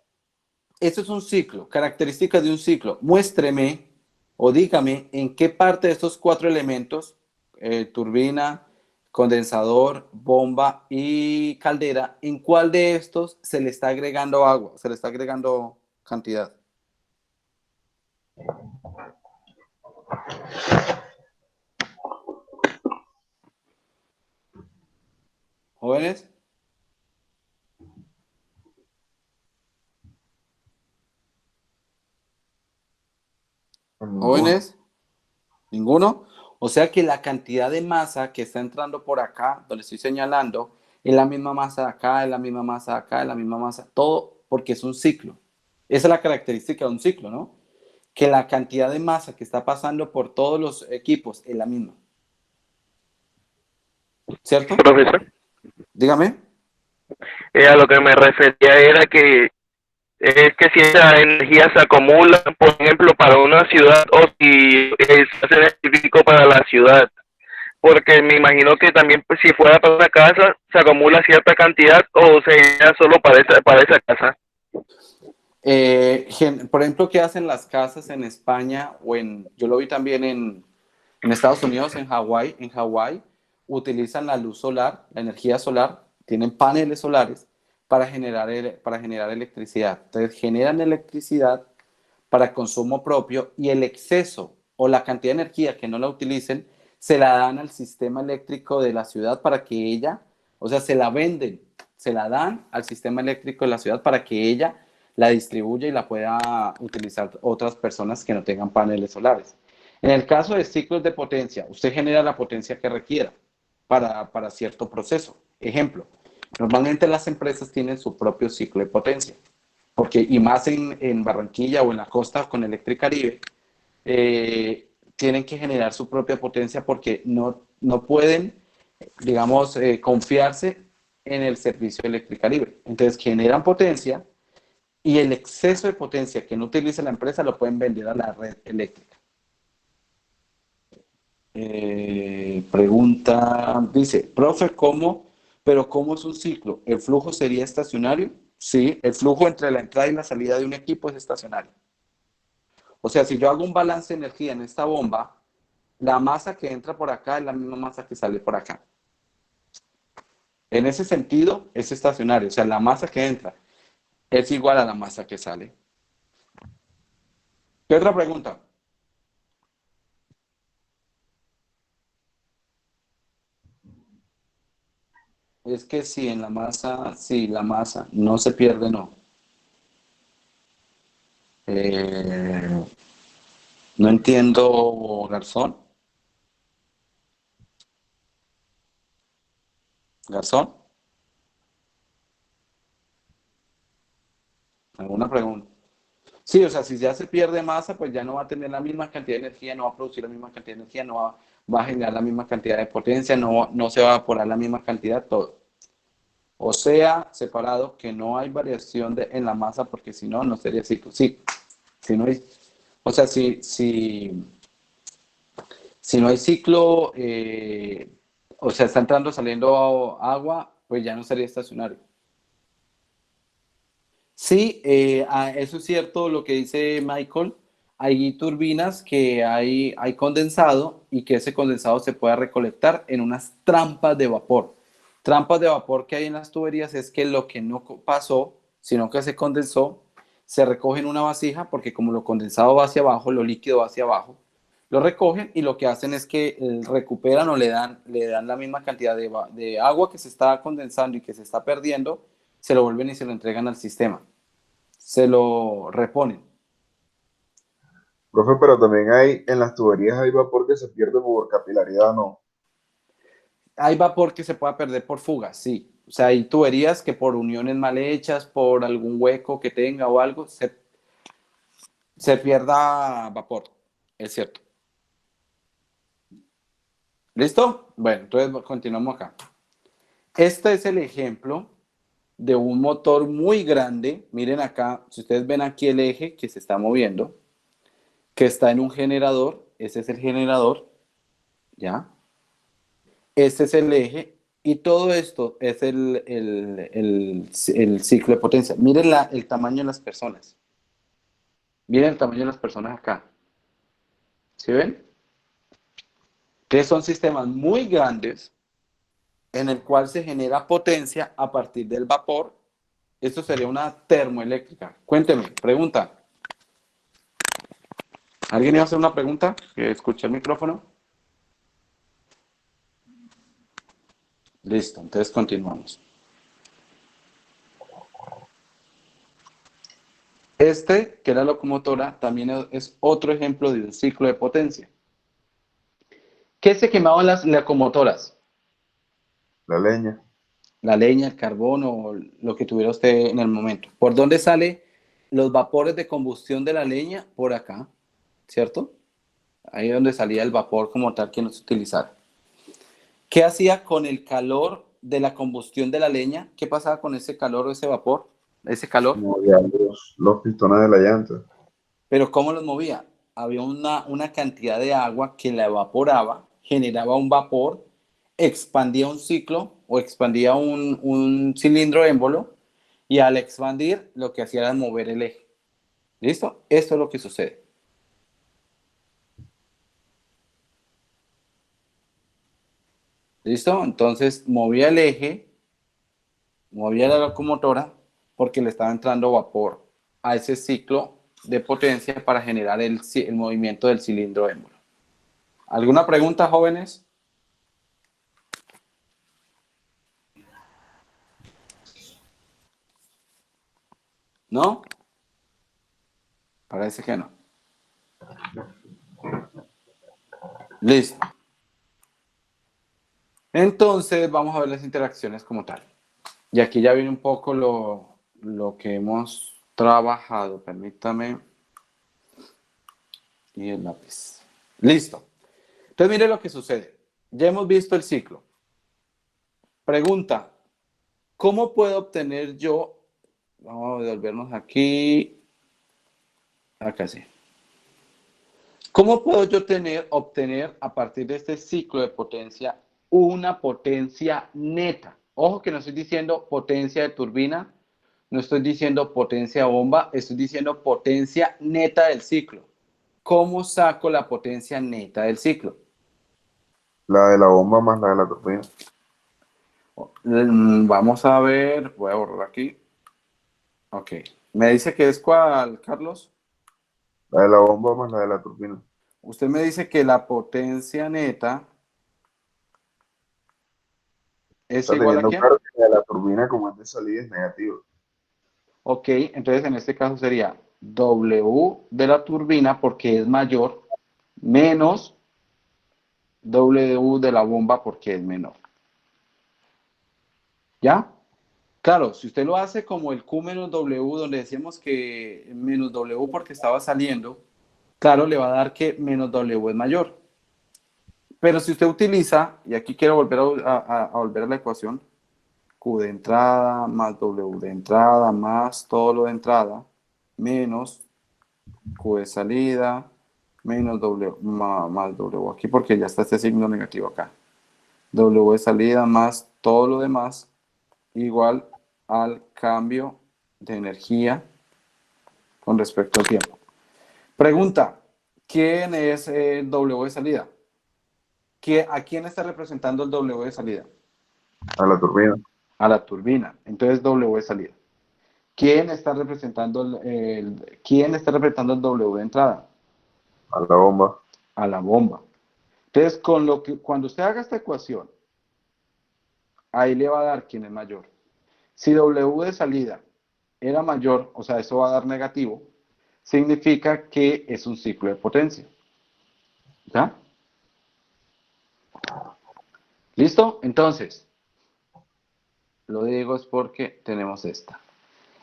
Esto es un ciclo, características de un ciclo. Muéstreme o dígame en qué parte de estos cuatro elementos, turbina, condensador, bomba y caldera, en cuál de estos se le está agregando agua, se le está agregando cantidad. ¿Jóvenes? Ninguno. ¿Jóvenes? ¿Ninguno? O sea que la cantidad de masa que está entrando por acá, donde estoy señalando, es la misma masa de acá, es la misma masa de acá, es la misma masa, todo porque es un ciclo. Esa es la característica de un ciclo, ¿no? Que la cantidad de masa que está pasando por todos los equipos es la misma. ¿Cierto? Profesor, Dígame. a lo que me refería era que es que si esa energía se acumula, por ejemplo, para una ciudad o si se hace específico para la ciudad, porque me imagino que también pues, si fuera para una casa se acumula cierta cantidad o sería solo para esa casa. Por ejemplo, ¿qué hacen las casas en España yo lo vi también en Estados Unidos, en Hawái? En Hawái utilizan la luz solar, la energía solar, tienen paneles solares para generar electricidad. Entonces generan electricidad para consumo propio, y el exceso o la cantidad de energía que no la utilicen se la dan al sistema eléctrico de la ciudad para que ella, o sea, se la venden, se la dan al sistema eléctrico de la ciudad para que ella la distribuya y la pueda utilizar otras personas que no tengan paneles solares. En el caso de ciclos de potencia, usted genera la potencia que requiera para cierto proceso. Ejemplo, normalmente las empresas tienen su propio ciclo de potencia, porque, y más en Barranquilla o en la costa con Electricaribe, tienen que generar su propia potencia porque no pueden, digamos, confiarse en el servicio de Electricaribe. Entonces generan potencia y el exceso de potencia que no utiliza la empresa lo pueden vender a la red eléctrica. Pregunta, dice, profe, ¿pero cómo es un ciclo? ¿El flujo sería estacionario? Sí, el flujo entre la entrada y la salida de un equipo es estacionario. O sea, si yo hago un balance de energía en esta bomba, la masa que entra por acá es la misma masa que sale por acá. En ese sentido, es estacionario. O sea, la masa que entra es igual a la masa que sale. ¿Qué otra pregunta? Es que si en la masa, sí, la masa no se pierde, no. No entiendo, Garzón. Garzón, ¿alguna pregunta? Sí, o sea, si ya se pierde masa, pues ya no va a tener la misma cantidad de energía, no va a producir la misma cantidad de energía, va a generar la misma cantidad de potencia, no se va a evaporar la misma cantidad, todo. O sea, separado, que no hay variación en la masa, porque si no, no sería ciclo. Sí, si no hay, o sea, si no hay ciclo, o sea, está entrando, saliendo agua, pues ya no sería estacionario. Sí, eso es cierto lo que dice Michael. Hay turbinas que hay condensado y que ese condensado se puede recolectar en unas trampas de vapor. Trampas de vapor que hay en las tuberías es que lo que no pasó, sino que se condensó, se recoge en una vasija porque como lo condensado va hacia abajo, lo líquido va hacia abajo, lo recogen y lo que hacen es que recuperan o le dan la misma cantidad de agua que se está condensando y que se está perdiendo, se lo vuelven y se lo entregan al sistema. Se lo reponen. Profe, pero también hay, en las tuberías hay vapor que se pierde por capilaridad, ¿no? Hay vapor que se pueda perder por fugas, sí. O sea, hay tuberías que por uniones mal hechas, por algún hueco que tenga o algo, se pierda vapor. Es cierto. ¿Listo? Bueno, entonces continuamos acá. Este es el ejemplo de un motor muy grande. Miren acá, si ustedes ven aquí el eje que se está moviendo, que está en un generador, ese es el generador, ¿ya? Este es el eje y todo esto es el ciclo de potencia. Miren el tamaño de las personas. Miren el tamaño de las personas acá. ¿Sí ven? Que son sistemas muy grandes en el cual se genera potencia a partir del vapor. Esto sería una termoeléctrica. Cuénteme, pregunta. ¿Alguien iba a hacer una pregunta? Que escuché el micrófono. Listo, entonces continuamos. Este, que es la locomotora, también es otro ejemplo de un ciclo de potencia. ¿Qué se quemaba en las locomotoras? La leña. La leña, el carbón o lo que tuviera usted en el momento. ¿Por dónde sale los vapores de combustión de la leña? Por acá, ¿cierto? Ahí es donde salía el vapor como tal que no se utilizara. ¿Qué hacía con el calor de la combustión de la leña? ¿Qué pasaba con ese calor o ese vapor? Ese calor. Movía los pistones de la llanta. Pero ¿cómo los movía? Había una cantidad de agua que la evaporaba, generaba un vapor, expandía un ciclo o expandía un cilindro émbolo y al expandir lo que hacía era mover el eje. ¿Listo? Esto es lo que sucede. ¿Listo? Entonces movía el eje, movía la locomotora porque le estaba entrando vapor a ese ciclo de potencia para generar el movimiento del cilindro émbolo. ¿Alguna pregunta, jóvenes? ¿No? Parece que no. Listo. Entonces, vamos a ver las interacciones como tal. Y aquí ya viene un poco lo que hemos trabajado. Permítame. Y el lápiz. Listo. Entonces, mire lo que sucede. Ya hemos visto el ciclo. Pregunta. ¿Cómo puedo obtener yo? Vamos a devolvernos aquí. Acá sí. ¿Cómo puedo yo obtener a partir de este ciclo de potencia una potencia neta? Ojo que no estoy diciendo potencia de turbina, no estoy diciendo potencia bomba, estoy diciendo potencia neta del ciclo. ¿Cómo saco la potencia neta del ciclo? La de la bomba más la de la turbina. Vamos a ver, voy a borrar aquí. Ok. ¿Me dice que es cuál, Carlos? La de la bomba más la de la turbina. Usted me dice que la potencia neta es Está igual a teniendo ¿quién? claro que la de la turbina como es de salida es negativo. Ok, entonces en este caso sería W de la turbina porque es mayor menos W de la bomba porque es menor. ¿Ya? Claro, si usted lo hace como el Q menos W, donde decíamos que menos W porque estaba saliendo, claro, le va a dar que menos W es mayor. Pero si usted utiliza, y aquí quiero volver a volver a la ecuación, Q de entrada más W de entrada más todo lo de entrada, menos Q de salida, menos W, más W aquí porque ya está este signo negativo acá. W de salida más todo lo demás igual al cambio de energía con respecto al tiempo. Pregunta, ¿quién es el W de salida? ¿A quién está representando el W de salida? A la turbina. A la turbina. Entonces W de salida. ¿Quién está representando quién está representando el W de entrada? A la bomba. A la bomba. Entonces, cuando usted haga esta ecuación, ahí le va a dar quién es mayor. Si W de salida era mayor, o sea, eso va a dar negativo, significa que es un ciclo de potencia. ¿Ya? ¿Listo? Entonces, lo digo es porque tenemos esta.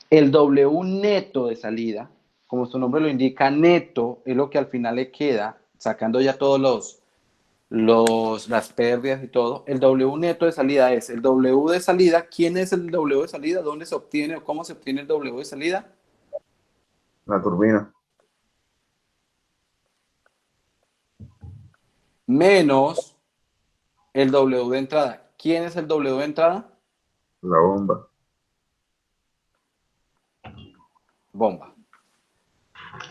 El W neto de salida, como su nombre lo indica, neto es lo que al final le queda, sacando ya todos las pérdidas y todo. El W neto de salida es el W de salida. ¿Quién es el W de salida? ¿Dónde se obtiene o cómo se obtiene el W de salida? La turbina. Menos el W de entrada. ¿Quién es el W de entrada? La bomba. Bomba.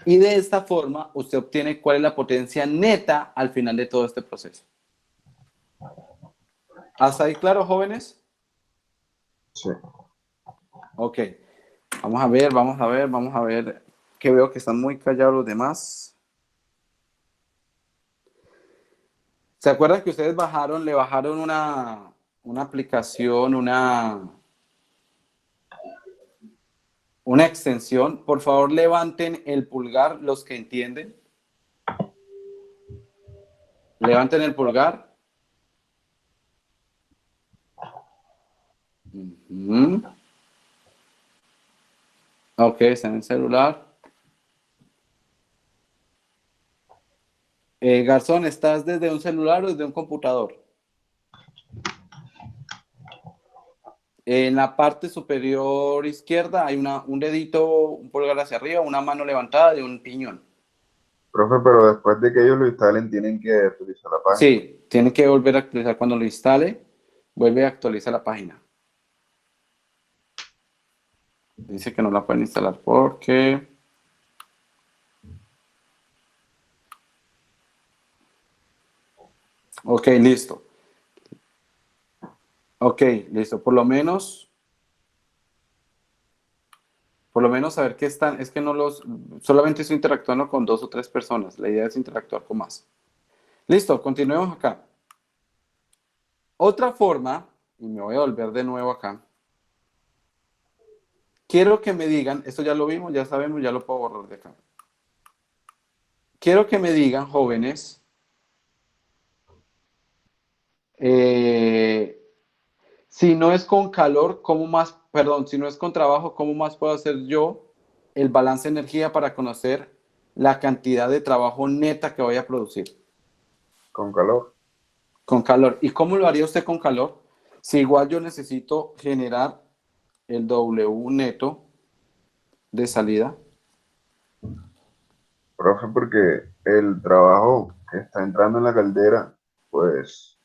Y de esta forma usted obtiene cuál es la potencia neta al final de todo este proceso. ¿Hasta ahí claro, jóvenes? Sí. Ok. Vamos a ver, vamos a ver, vamos a ver. Que veo que están muy callados los demás. ¿Se acuerdan que ustedes le bajaron una aplicación, una extensión? Por favor, levanten el pulgar los que entienden. Levanten el pulgar. Ok, está en el celular. Garzón, ¿estás desde un celular o desde un computador? En la parte superior izquierda hay un dedito, un pulgar hacia arriba, una mano levantada de un piñón. Profe, pero después de que ellos lo instalen, tienen que actualizar la página. Sí, tiene que volver a actualizar cuando lo instale. Vuelve a actualizar la página. Dice que no la pueden instalar porque... Ok, listo. Ok, listo. Por lo menos saber que están, es que solamente estoy interactuando con 2 o 3 personas. La idea es interactuar con más. Listo, continuemos acá. Otra forma, y me voy a volver de nuevo acá. Quiero que me digan, esto ya lo vimos, ya sabemos, ya lo puedo borrar de acá. Quiero que me digan, jóvenes, si no es con calor, ¿cómo más, perdón, si no es con trabajo, ¿cómo más puedo hacer yo el balance de energía para conocer la cantidad de trabajo neta que voy a producir? Con calor. Con calor. ¿Y cómo lo haría usted con calor? Si igual yo necesito generar el W neto de salida. Profe, porque el trabajo que está entrando en la caldera, pues,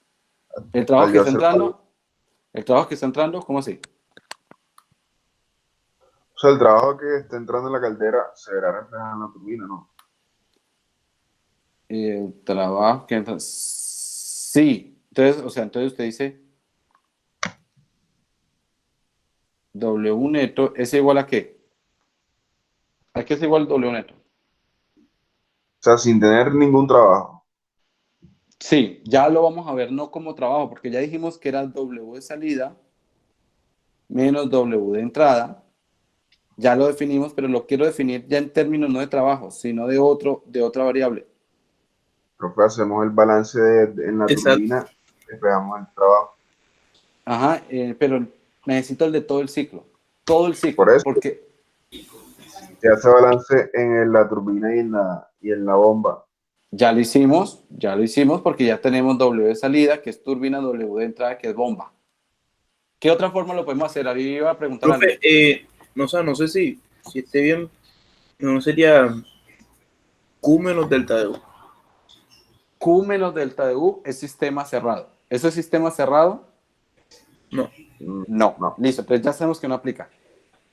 El trabajo al que yo está hacer, entrando, el trabajo que está entrando, ¿cómo así? o sea, el trabajo que está entrando en la caldera se verá reflejado en la turbina, ¿no? El trabajo que entra, sí. Entonces, o sea, entonces usted dice W neto es igual a qué? ¿A qué es igual W neto? O sea, sin tener ningún trabajo. Sí, ya lo vamos a ver no como trabajo, porque ya dijimos que era W de salida menos W de entrada. Ya lo definimos, pero lo quiero definir ya en términos no de trabajo, sino de otra variable. Profe, hacemos el balance en la Exacto. turbina, reflejamos el trabajo. Ajá, pero necesito el de todo el ciclo. Todo el Por ciclo, eso porque se hace balance en la turbina y en la bomba. ya lo hicimos porque ya tenemos W de salida, que es turbina, W de entrada, que es bomba. ¿Qué otra forma lo podemos hacer? Ahí iba a preguntar algo. Profe, no, no sé si esté bien, no sería Q menos delta de U. Q menos delta de U es sistema cerrado. ¿Eso es sistema cerrado? No, No. No, Listo, entonces ya sabemos que no aplica.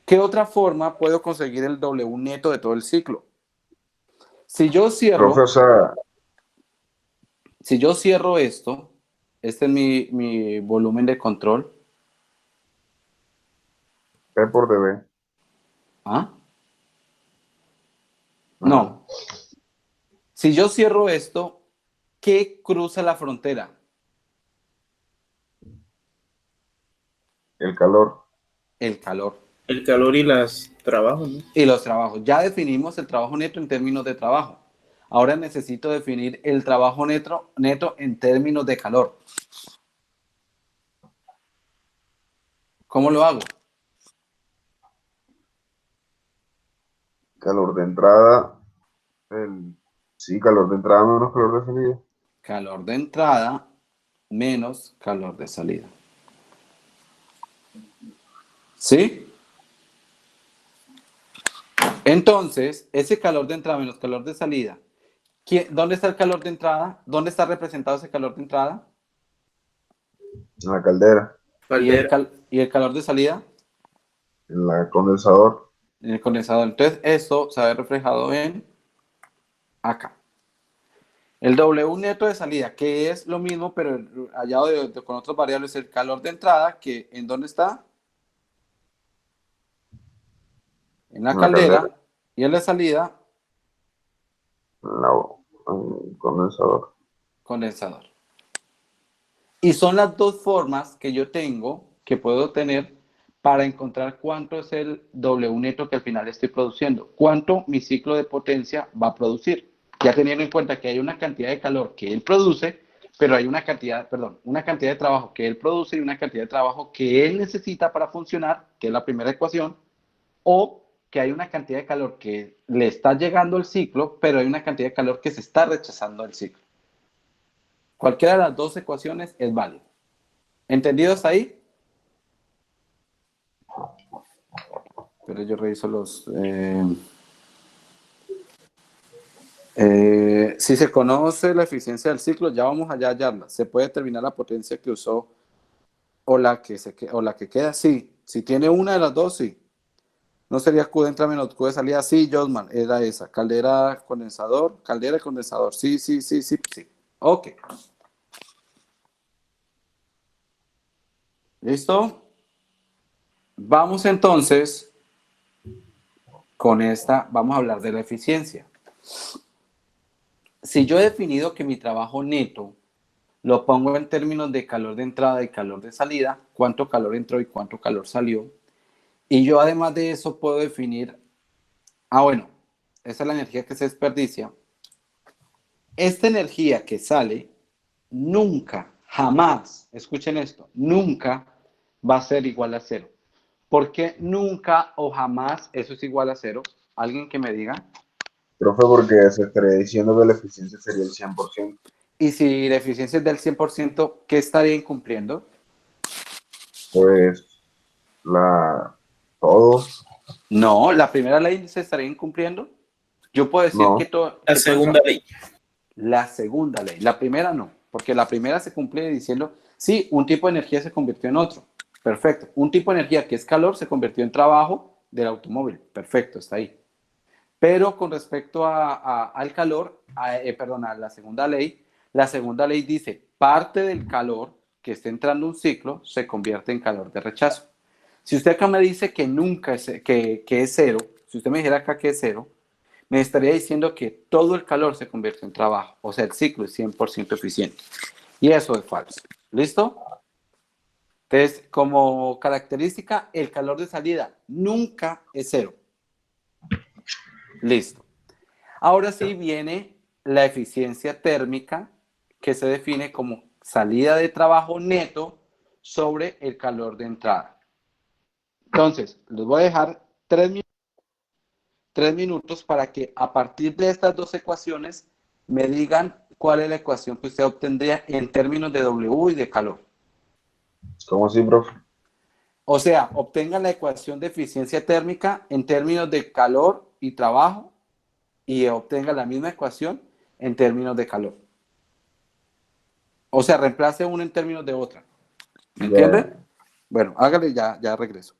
¿Qué otra forma puedo conseguir el W neto de todo el ciclo? Si yo profe, o cierro, sea, si yo cierro esto, este es mi volumen de control. P por dB. ¿Ah? Ajá. No. Si yo cierro esto, ¿qué cruza la frontera? El calor. El calor el calor y las trabajos, ¿no? y los trabajos. Ya definimos el trabajo neto en términos de trabajo. Ahora necesito definir el trabajo neto en términos de calor. ¿Cómo lo hago? Calor de entrada. Sí, calor de entrada menos calor de salida. Calor de entrada menos calor de salida. ¿Sí? Entonces, ese calor de entrada menos calor de salida, ¿dónde está el calor de entrada? ¿Dónde está representado ese calor de entrada? En la caldera, Caldera. ¿Y el calor de salida? en la condensador. En el condensador. Entonces, esto se ve reflejado en acá. El W neto de salida, que es lo mismo, pero hallado con otras variables, el calor de entrada, que ¿en dónde está? En la En la caldera, caldera. Y el de salida, en el condensador. condensador. Y son las dos formas que yo tengo, que puedo tener, para encontrar cuánto es el W neto que al final estoy produciendo. Cuánto mi ciclo de potencia va a producir. Ya teniendo en cuenta que hay una cantidad de calor que él produce, pero hay una cantidad, perdón, una cantidad de trabajo que él produce y una cantidad de trabajo que él necesita para funcionar, que es la primera ecuación, o que hay una cantidad de calor que le está llegando al ciclo, pero hay una cantidad de calor que se está rechazando al ciclo. Cualquiera de las dos ecuaciones es válida. ¿Entendidos ahí? Pero yo reviso los... si se conoce la eficiencia del ciclo, ya vamos allá a hallarla. ¿Se puede determinar la potencia que usó o la que queda? Sí. Si tiene una de las dos, sí. ¿No sería Q de entrada menos Q de salida? Sí, Josman, era esa. Caldera, condensador, caldera y condensador. Sí, sí, sí, sí, sí. Ok. ¿Listo? Vamos entonces con esta, vamos a hablar de la eficiencia. si yo he definido que mi trabajo neto lo pongo en términos de calor de entrada y calor de salida, cuánto calor entró y cuánto calor salió, y yo además de eso puedo definir, bueno, esa es la energía que se desperdicia. Esta energía que sale nunca, jamás, escuchen esto, nunca va a ser igual a cero. ¿Por qué nunca o jamás eso es igual a cero? ¿Alguien que me diga? Profe, porque se estaría diciendo que la eficiencia sería el 100%. Y si la eficiencia es del 100%, ¿qué estaría incumpliendo? Pues todo, No, la primera ley se estaría incumpliendo. Yo puedo decir no. que todo... La segunda ley. La segunda ley, la primera no, porque la primera se cumple diciendo, sí, un tipo de energía se convirtió en otro, perfecto. Un tipo de energía que es calor se convirtió en trabajo del automóvil, perfecto, está ahí. Pero con respecto al calor, perdón, a la segunda ley dice, parte del calor que esté entrando un ciclo se convierte en calor de rechazo. Si usted acá me dice que nunca que es cero, si usted me dijera acá que es cero, me estaría diciendo que todo el calor se convierte en trabajo, o sea, el ciclo es 100% eficiente. Y eso es falso. ¿Listo? Entonces, como característica, el calor de salida nunca es cero. Listo. Ahora sí viene la eficiencia térmica, que se define como salida de trabajo neto sobre el calor de entrada. Entonces, les voy a dejar 3 minutos para que a partir de estas dos ecuaciones me digan cuál es la ecuación que usted obtendría en términos de W y de calor. ¿Cómo así, profe? O sea, obtengan la ecuación de eficiencia térmica en términos de calor y trabajo y obtenga la misma ecuación en términos de calor. O sea, reemplace una en términos de otra. ¿Me entiende? Ya. Bueno, hágale, ya regreso.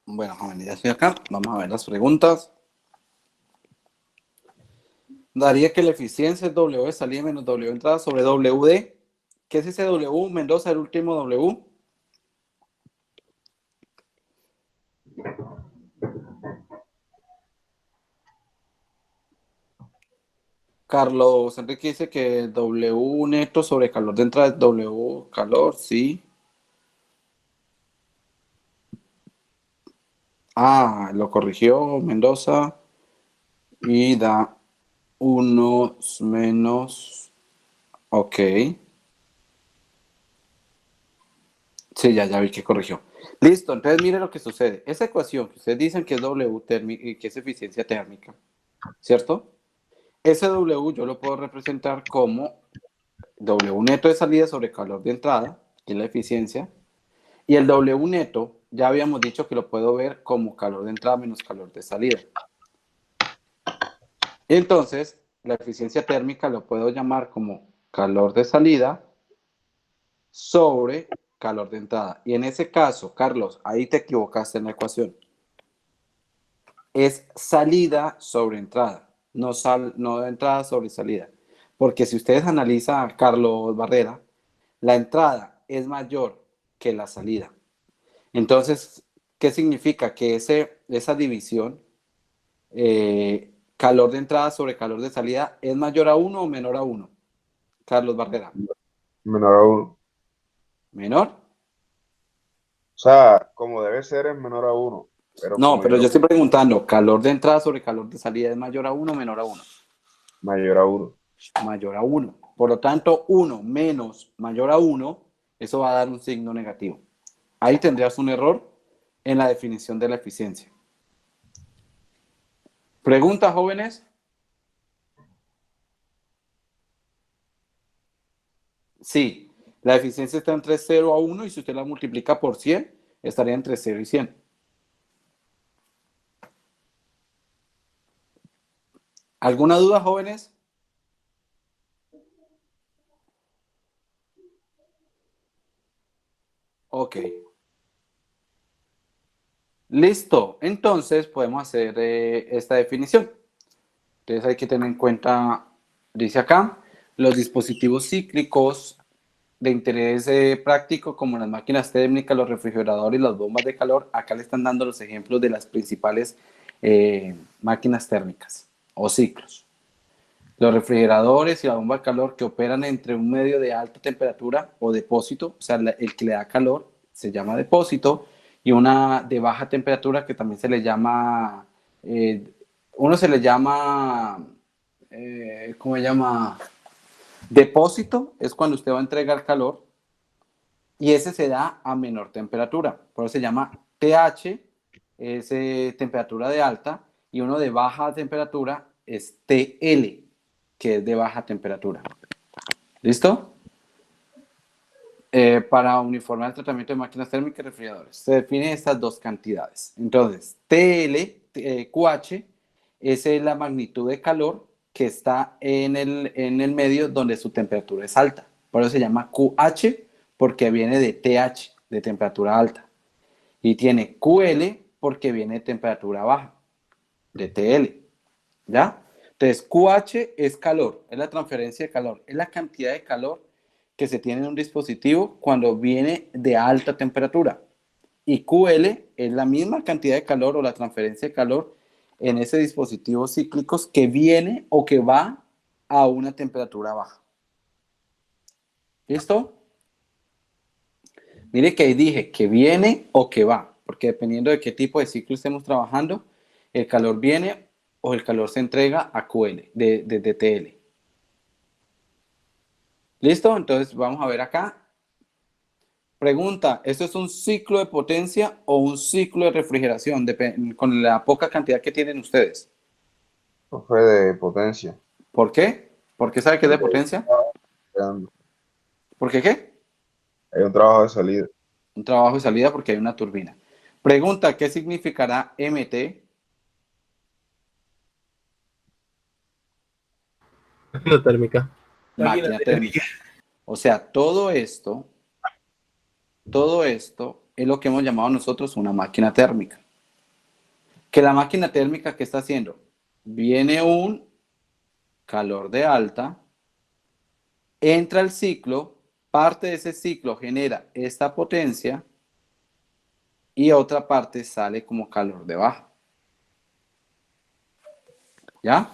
Bueno, jóvenes, ya estoy acá. Vamos a ver las preguntas. Daría que la eficiencia es W de salida menos W de entrada sobre W de... ¿Qué es ese W? Mendoza, el último W. Carlos Enrique dice que W neto sobre calor de entrada es W calor, sí. Lo corrigió Mendoza y da unos menos. Ok. Sí, ya vi que corrigió. Listo, entonces mire lo que sucede. Esa ecuación que ustedes dicen que es W térmica y que es eficiencia térmica, ¿cierto? Ese W yo lo puedo representar como W neto de salida sobre calor de entrada, que es la eficiencia, y el W neto ya habíamos dicho que lo puedo ver como calor de entrada menos calor de salida. Entonces, la eficiencia térmica lo puedo llamar como calor de salida sobre calor de entrada. Y en ese caso, Carlos, ahí te equivocaste en la ecuación. Es salida sobre entrada, no entrada sobre salida. Porque si ustedes analizan a Carlos Barrera, la entrada es mayor que la salida. Entonces, ¿qué significa? Que esa división, calor de entrada sobre calor de salida, ¿es mayor a 1 o menor a 1? Carlos Barrera. Menor a 1. ¿Menor? O sea, como debe ser es menor a 1. Pero No, como yo pero yo lo estoy preguntando, ¿calor de entrada sobre calor de salida es mayor a 1 o menor a 1? mayor a 1. Mayor a 1. Por lo tanto, 1 menos mayor a 1, eso va a dar un signo negativo. Ahí tendrías un error en la definición de la eficiencia. ¿Preguntas, jóvenes? Sí, la eficiencia está entre 0 a 1 y si usted la multiplica por 100, estaría entre 0 y 100. ¿Alguna duda, jóvenes? Ok. Listo. Entonces podemos hacer esta definición. Entonces hay que tener en cuenta, dice acá, los dispositivos cíclicos de interés práctico como las máquinas térmicas, los refrigeradores y las bombas de calor. Acá le están dando los ejemplos de las principales máquinas térmicas o ciclos. Los refrigeradores y la bomba de calor que operan entre un medio de alta temperatura o depósito, o sea, el que le da calor se llama depósito, y una de baja temperatura que también se le llama, uno se le llama, ¿cómo se llama? Depósito, es cuando usted va a entregar calor, y ese se da a menor temperatura, por eso se llama TH, es temperatura de alta, y uno de baja temperatura es TL, que es de baja temperatura. ¿Listo? Para uniformar el tratamiento de máquinas térmicas y refrigeradores. Se definen estas dos cantidades. Entonces, QH es la magnitud de calor que está en el medio donde su temperatura es alta. Por eso se llama QH, porque viene de TH, de temperatura alta. Y tiene QL porque viene de temperatura baja, de TL. ¿Ya? Entonces, QH es calor, es la transferencia de calor, es la cantidad de calor que se tiene en un dispositivo cuando viene de alta temperatura. Y QL es la misma cantidad de calor o la transferencia de calor en ese dispositivo cíclicos que viene o que va a una temperatura baja. ¿Listo? Mire que ahí dije que viene o que va, porque dependiendo de qué tipo de ciclo estemos trabajando, el calor viene o el calor se entrega a QL, de TL. ¿Listo? Entonces vamos a ver acá. Pregunta, ¿esto es un ciclo de potencia o un ciclo de refrigeración? Con la poca cantidad que tienen ustedes. Fue de potencia. ¿Por qué? ¿Por qué sabe que es de potencia? ¿Por qué qué? Hay un trabajo de salida. Un trabajo de salida porque hay una turbina. Pregunta, ¿qué significará MT? Máquina térmica. Máquina térmica. O sea, todo esto es lo que hemos llamado nosotros una máquina térmica. Que la máquina térmica, ¿qué está haciendo? Viene un calor de alta, entra al ciclo, parte de ese ciclo genera esta potencia y otra parte sale como calor de baja. ¿Ya?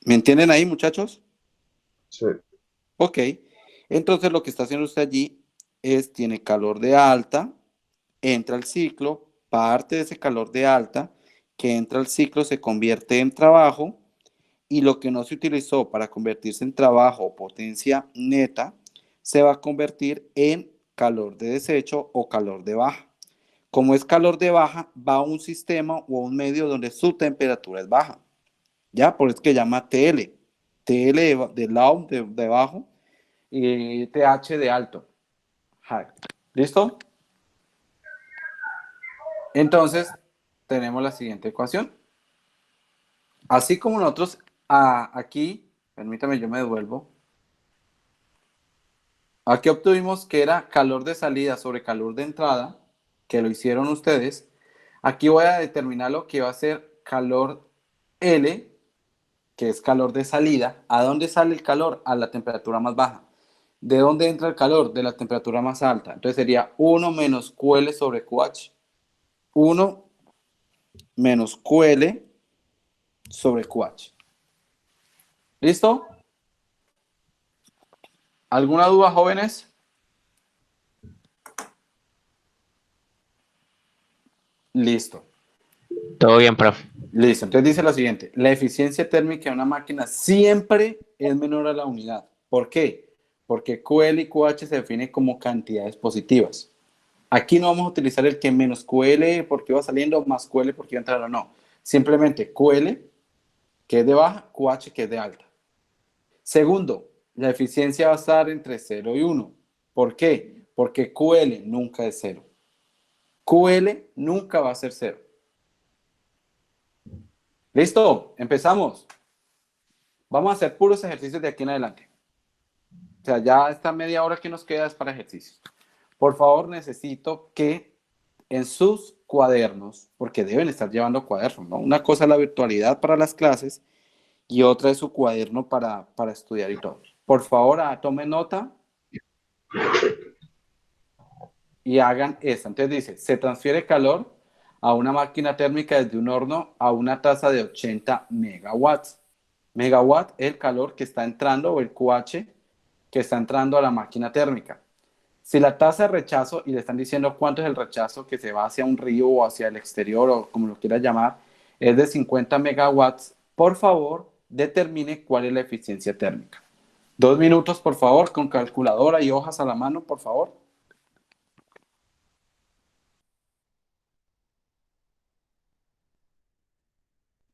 ¿Me entienden ahí, muchachos? Sí. Ok. Entonces lo que está haciendo usted allí es, tiene calor de alta, entra al ciclo, parte de ese calor de alta que entra al ciclo se convierte en trabajo y lo que no se utilizó para convertirse en trabajo o potencia neta se va a convertir en calor de desecho o calor de baja. Como es calor de baja, va a un sistema o a un medio donde su temperatura es baja. ¿Ya? Por eso que llama TL. TL de lado, de bajo, y TH de alto. ¿Listo? Entonces, tenemos la siguiente ecuación. Así como nosotros aquí, permítame, yo me devuelvo. Aquí obtuvimos que era calor de salida sobre calor de entrada, que lo hicieron ustedes. Aquí voy a determinar lo que va a ser calor L que es calor de salida. ¿A dónde sale el calor? A la temperatura más baja. ¿De dónde entra el calor? De la temperatura más alta. Entonces sería 1 menos QL sobre QH. 1 menos QL sobre QH. ¿Listo? ¿Alguna duda, jóvenes? Listo. Todo bien, profe. Listo. Entonces dice lo siguiente. La eficiencia térmica de una máquina siempre es menor a la unidad. ¿Por qué? Porque QL y QH se definen como cantidades positivas. Aquí no vamos a utilizar el que menos QL porque va saliendo más QL porque va a entrar o no. Simplemente QL, que es de baja, QH, que es de alta. Segundo, la eficiencia va a estar entre 0 y 1. ¿Por qué? Porque QL nunca es 0. QL nunca va a ser 0. ¿Listo? Empezamos. Vamos a hacer puros ejercicios de aquí en adelante. O sea, ya esta media hora que nos queda es para ejercicios. Por favor, necesito que en sus cuadernos, porque deben estar llevando cuadernos, ¿no? Una cosa es la virtualidad para las clases y otra es su cuaderno para estudiar y todo. Por favor, tomen nota y hagan esto. Entonces dice, se transfiere calor a una máquina térmica desde un horno a una tasa de 80 megawatts. Megawatt es el calor que está entrando o el QH que está entrando a la máquina térmica. Si la tasa de rechazo, y le están diciendo cuánto es el rechazo que se va hacia un río o hacia el exterior o como lo quiera llamar, es de 50 megawatts, por favor, determine cuál es la eficiencia térmica. 2 minutos, por favor, con calculadora y hojas a la mano, por favor.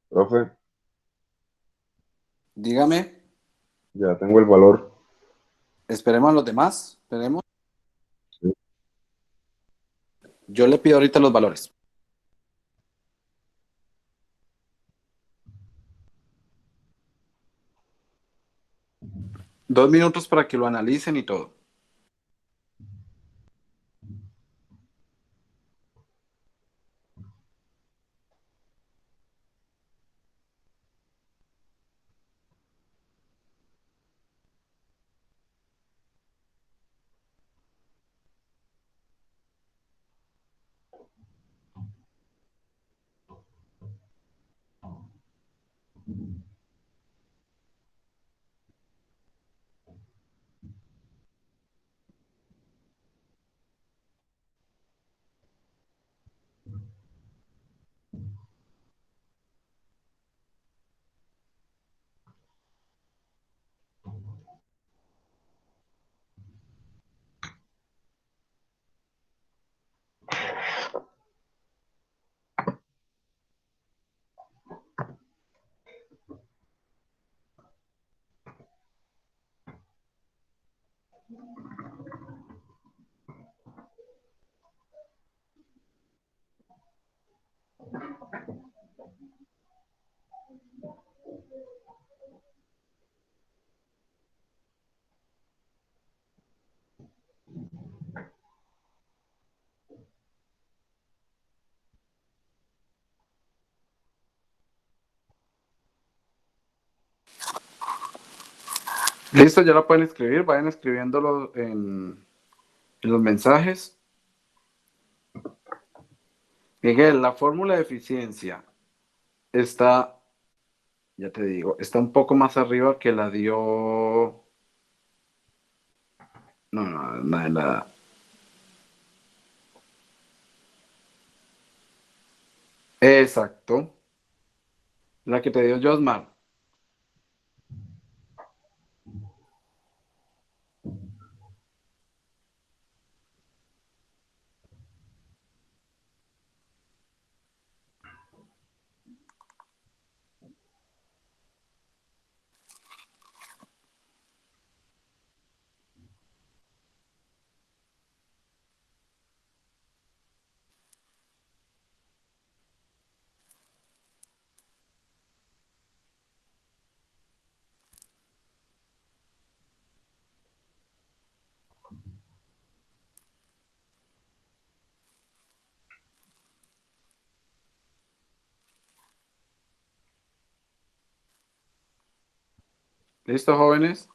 Profe, Dígame, ya tengo el valor. esperemos a los demás, esperemos. Sí. Yo le pido ahorita los valores. Dos minutos para que lo analicen y todo. Listo, ya lo pueden escribir, vayan escribiéndolo en los mensajes. Miguel, la fórmula de eficiencia está, ya te digo, está un poco más arriba que la dio. No, no, nada, nada. Exacto. La que te dio Josmar. ¿Listo, jóvenes?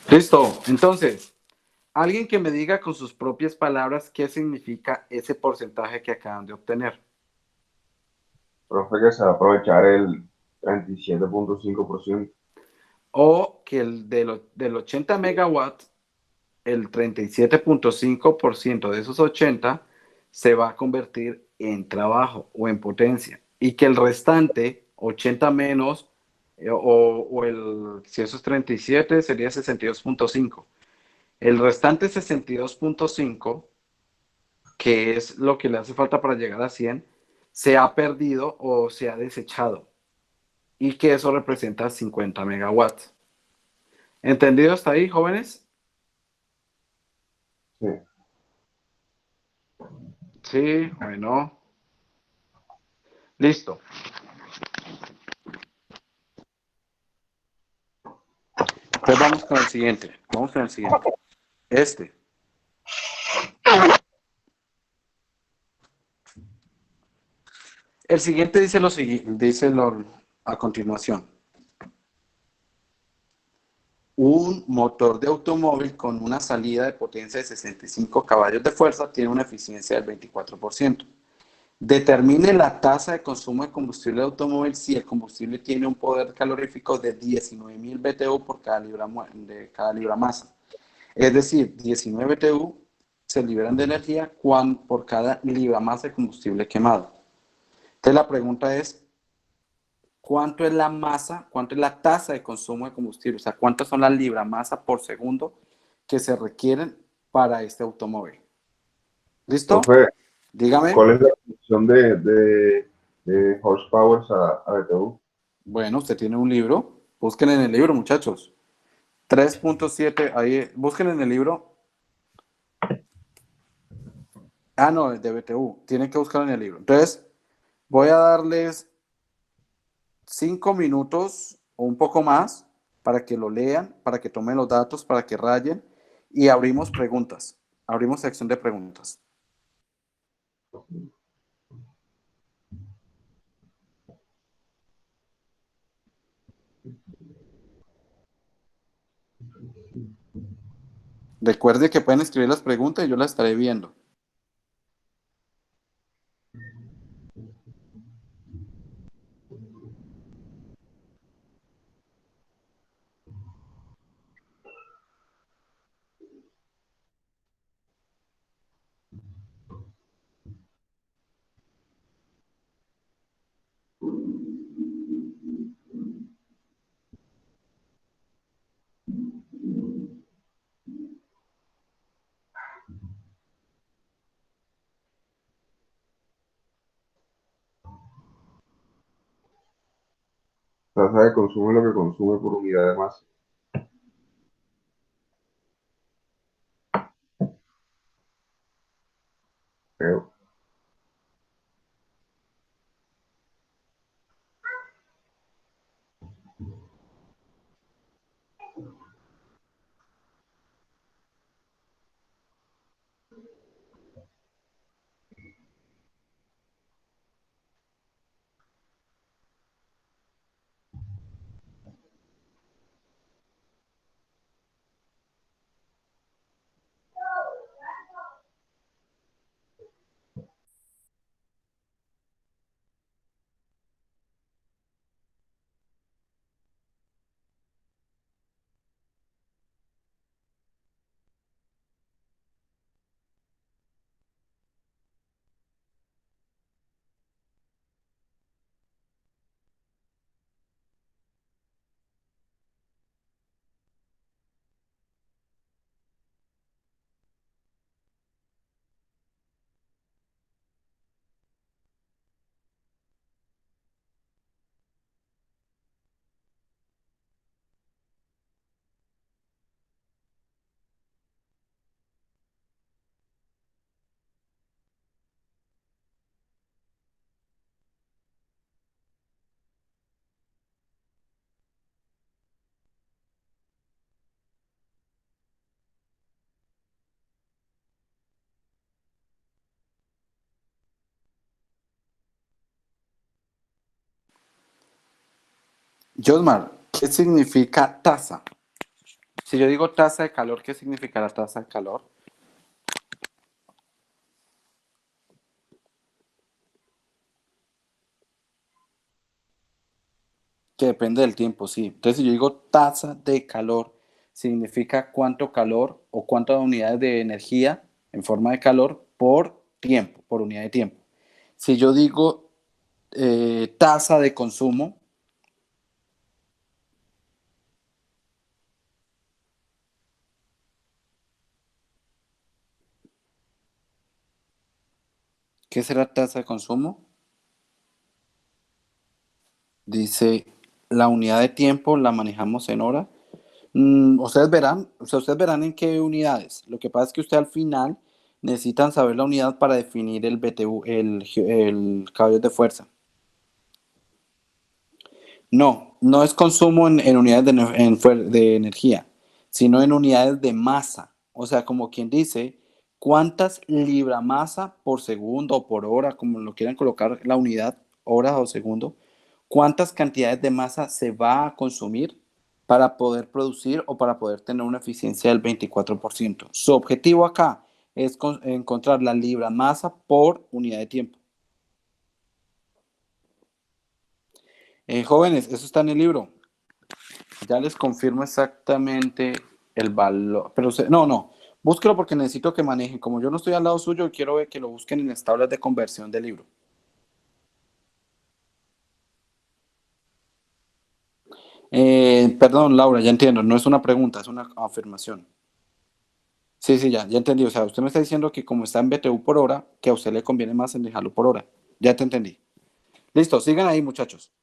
Listo. Entonces, alguien que me diga con sus propias palabras qué significa ese porcentaje que acaban de obtener. Profe, que se va a aprovechar el 37,5%. O que del 80 megawatts, el 37,5% de esos 80 se va a convertir en trabajo o en potencia. Y que el restante, 80 menos, si eso es 37, sería 62,5. El restante 62,5, que es lo que le hace falta para llegar a 100, se ha perdido o se ha desechado. Y que eso representa 50 megawatts. ¿Entendido hasta ahí, jóvenes? Sí. Sí, bueno. Listo. Entonces vamos con el siguiente. Vamos con el siguiente. Este. El siguiente dice lo siguiente, a continuación. Un motor de automóvil con una salida de potencia de 65 caballos de fuerza tiene una eficiencia del 24%. Determine la tasa de consumo de combustible de automóvil si el combustible tiene un poder calorífico de 19.000 BTU por cada libra masa. Es decir, 19 BTU se liberan de energía por cada libra masa de combustible quemado. Entonces la pregunta es, ¿cuánto es la masa, cuánto es la tasa de consumo de combustible? O sea, ¿cuántas son las libras masa por segundo que se requieren para este automóvil? ¿Listo? Profe, Dígame. ¿cuál es la función de horsepower a BTU? Bueno, usted tiene un libro. Busquen en el libro, muchachos. 3,7, ahí, busquen en el libro. Ah, no, el de BTU. Tienen que buscar en el libro. Entonces, voy a darles 5 minutos o un poco más para que lo lean, para que tomen los datos, para que rayen y abrimos preguntas. Abrimos sección de preguntas. Recuerde que pueden escribir las preguntas y yo las estaré viendo. Tasa de consumo es lo que consume por unidad de masa. Creo. Josmar, ¿qué significa tasa? Si yo digo tasa de calor, ¿qué significa la tasa de calor? Que depende del tiempo, sí. Entonces, si yo digo tasa de calor, significa cuánto calor o cuántas unidades de energía en forma de calor por tiempo, por unidad de tiempo. Si yo digo tasa de consumo, ¿qué será tasa de consumo? Dice, la unidad de tiempo la manejamos en hora. Ustedes verán, o sea, ustedes verán en qué unidades. Lo que pasa es que usted al final necesitan saber la unidad para definir el BTU, el caballo de fuerza. No, no es consumo en unidades de energía, sino en unidades de masa. O sea, como quien dice, cuántas libramasa por segundo o por hora, como lo quieran colocar la unidad, hora o segundo, cuántas cantidades de masa se va a consumir para poder producir o para poder tener una eficiencia del 24%. Su objetivo acá es encontrar la libramasa por unidad de tiempo. Jóvenes, eso está en el libro. Ya les confirmo exactamente el valor. Pero no. Búsquelo porque necesito que manejen. Como yo no estoy al lado suyo, quiero ver que lo busquen en las tablas de conversión del libro. Perdón, Laura, ya entiendo. No es una pregunta, es una afirmación. Sí, sí, ya entendí. O sea, usted me está diciendo que como está en BTU por hora, que a usted le conviene más en dejarlo por hora. Ya te entendí. Listo, sigan ahí, muchachos.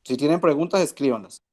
Si tienen preguntas, escríbanlas.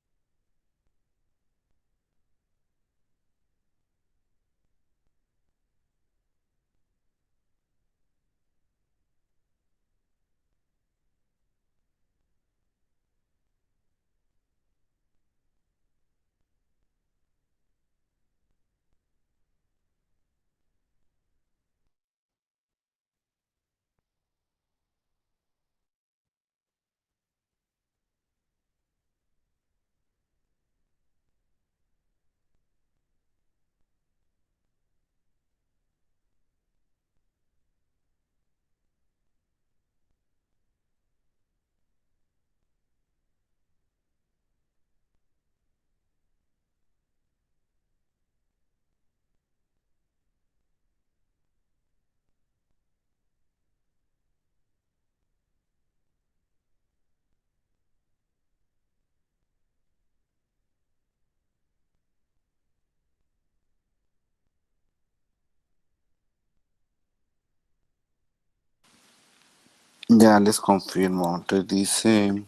Ya les confirmo. Entonces dice,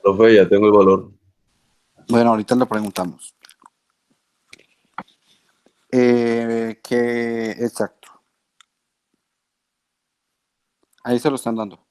Profe, ya tengo el valor. bueno, ahorita le preguntamos. Exacto. Ahí se lo están dando.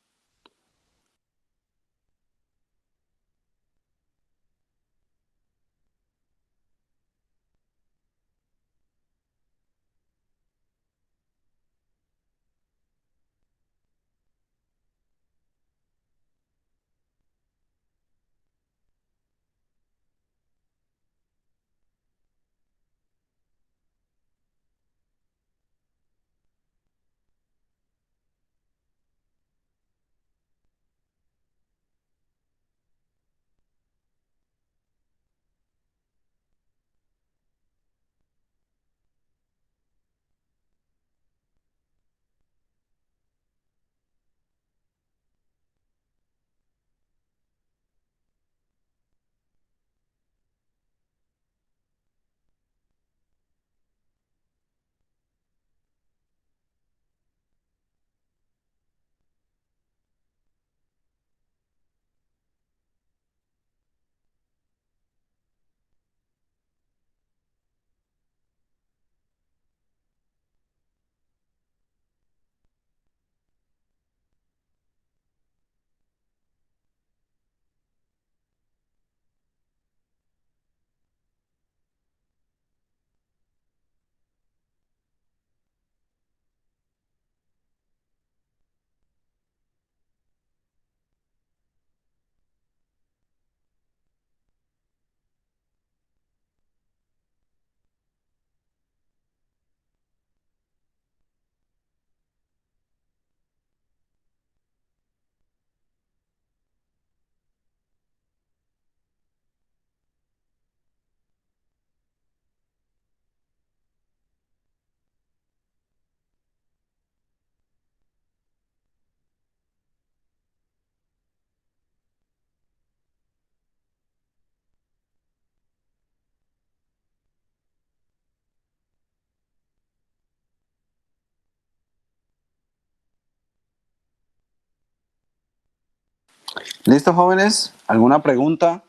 ¿Listo, jóvenes? ¿Alguna pregunta?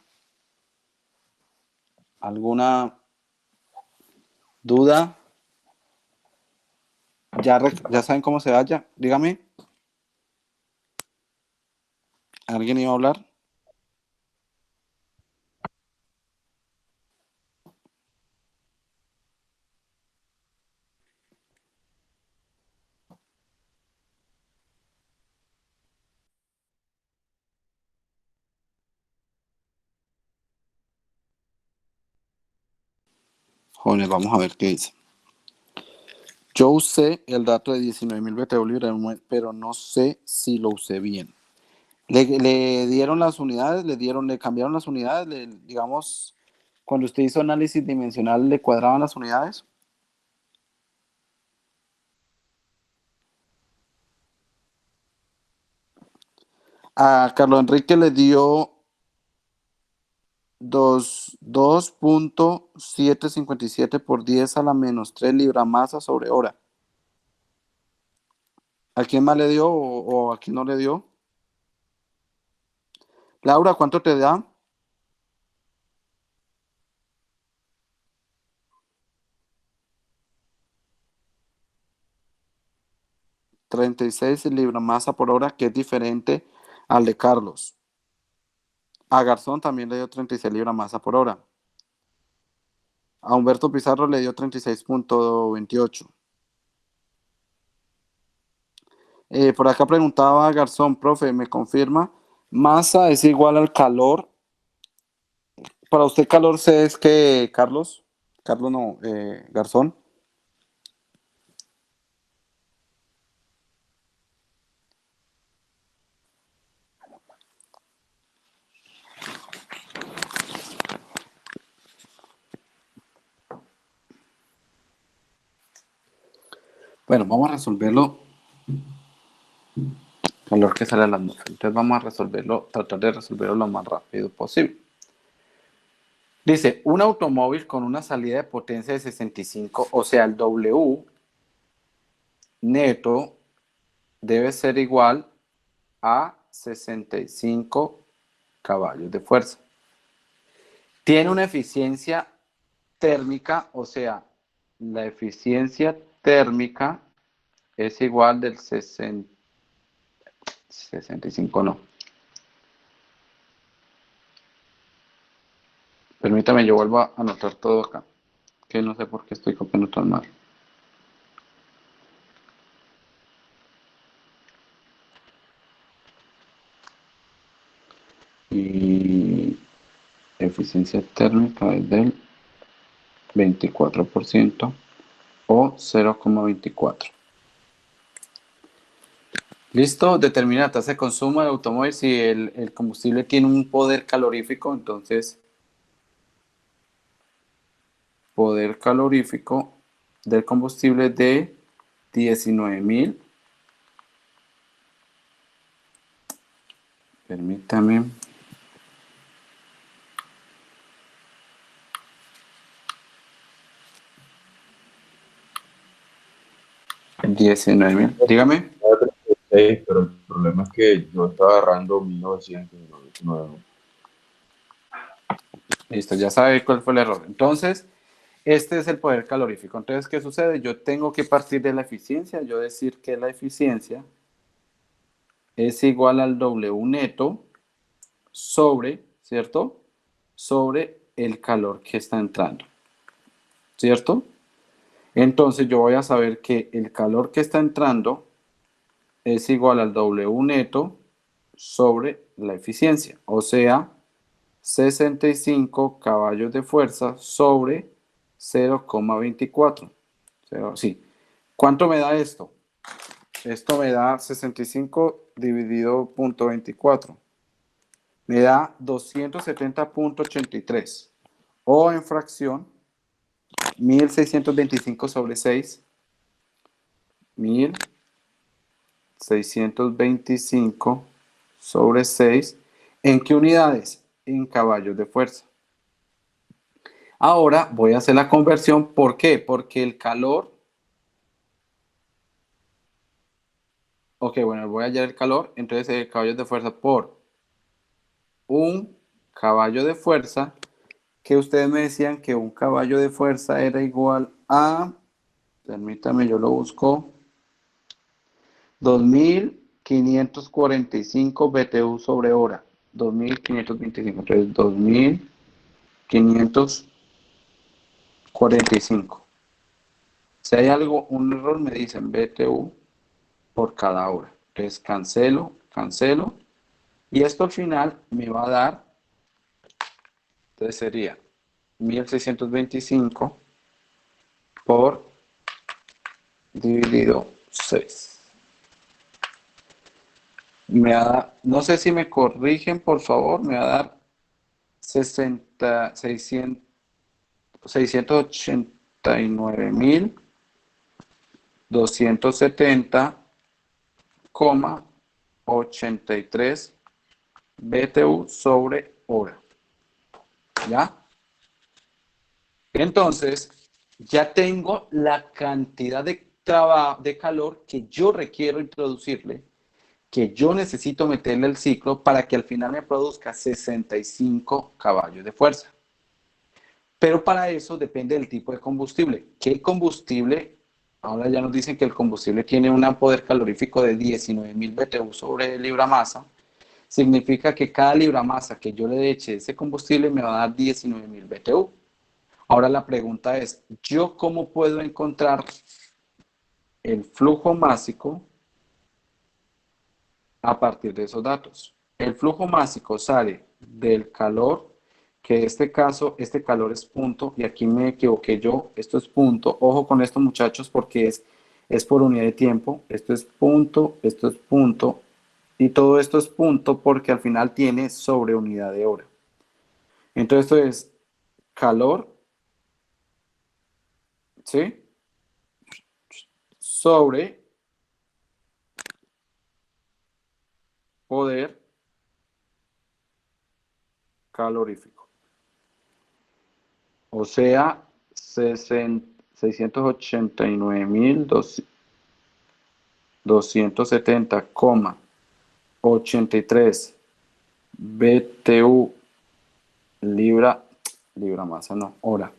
¿Alguna duda? ¿Ya saben cómo se halla? Dígame. ¿Alguien iba a hablar? Jóvenes, vamos a ver qué dice. Yo usé el dato de 19.000 BTU libre, pero no sé si lo usé bien. ¿Le dieron las unidades? ¿Le cambiaron las unidades? Digamos, cuando usted hizo análisis dimensional, ¿le cuadraban las unidades? A Carlos Enrique le dio 2.757 por 10 a la menos 3 libra-masa sobre hora. ¿A quién más le dio o a quién no le dio? Laura, ¿cuánto te da? 36 libra-masa por hora, que es diferente al de Carlos. A Garzón también le dio 36 libra-masa por hora. A Humberto Pizarro le dio 36.28. Por acá preguntaba Garzón, profe, ¿me confirma? Masa es igual al calor. Para usted calor C es que, Carlos. Carlos no, Garzón. Bueno, vamos a resolverlo. Calor que sale a la atmósfera. Entonces vamos a resolverlo, tratar de resolverlo lo más rápido posible. Dice, un automóvil con una salida de potencia de 65, o sea, el W neto debe ser igual a 65 caballos de fuerza. Tiene una eficiencia térmica, o sea, la eficiencia térmica es igual del 65, no. Permítame, yo vuelvo a anotar todo acá, que no sé por qué estoy copiando tan mal. Y eficiencia térmica es del 24% o 0,24. Listo, determina la tasa de consumo del automóvil. Si el combustible tiene un poder calorífico, entonces poder calorífico del combustible de 19.000. Permítame. Dígame. 36, pero el problema es que yo estaba agarrando 1999. Listo, ya sabe cuál fue el error. Entonces, este es el poder calorífico. Entonces, ¿qué sucede? Yo tengo que partir de la eficiencia. Yo decir que la eficiencia es igual al W neto sobre, ¿cierto? Sobre el calor que está entrando, ¿cierto? Entonces yo voy a saber que el calor que está entrando es igual al W neto sobre la eficiencia, o sea, 65 caballos de fuerza sobre 0,24. Sí. ¿Cuánto me da esto? Esto me da 65 dividido 0.24. Me da 270.83. O en fracción, 1625 sobre 6. 1625 sobre 6. ¿En qué unidades? En caballos de fuerza. Ahora voy a hacer la conversión. ¿Por qué? Porque el calor... Ok, bueno, voy a hallar el calor. Entonces, caballos de fuerza por un caballo de fuerza, que ustedes me decían que un caballo de fuerza era igual a, permítame, yo lo busco, 2545 BTU sobre hora. 2525, entonces 2545. Si hay algo, un error, me dicen BTU por cada hora. Entonces cancelo, cancelo. Y esto al final me va a dar, entonces sería 1625 por dividido 6. No sé si me corrigen, por favor, me va a dar 689.270,83 BTU sobre hora. ¿Ya? Entonces, ya tengo la cantidad de calor que yo requiero introducirle, que yo necesito meterle al ciclo para que al final me produzca 65 caballos de fuerza. Pero para eso depende del tipo de combustible. ¿Qué combustible? Ahora ya nos dicen que el combustible tiene un poder calorífico de 19.000 BTU sobre libra masa. Significa que cada libra masa que yo le eche ese combustible me va a dar 19.000 BTU. Ahora la pregunta es, ¿yo cómo puedo encontrar el flujo másico a partir de esos datos? El flujo másico sale del calor, que en este caso, este calor es punto, y aquí me equivoqué yo, esto es punto. Ojo con esto, muchachos, porque es por unidad de tiempo. Esto es punto, y todo esto es punto porque al final tiene sobre unidad de hora. Entonces esto es calor, ¿sí? Sobre poder calorífico. O sea, 689.270,83 BTU libra masa, no, hora.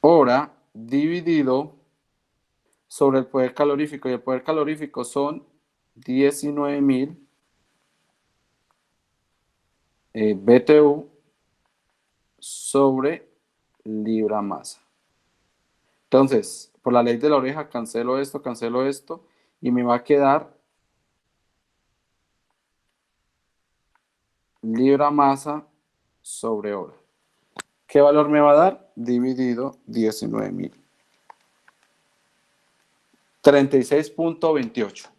Hora dividido sobre el poder calorífico, y el poder calorífico son 19.000 BTU sobre libra masa. Entonces, por la ley de la oreja, cancelo esto, y me va a quedar libra masa sobre hora. ¿Qué valor me va a dar? Dividido 19.000. 36.28.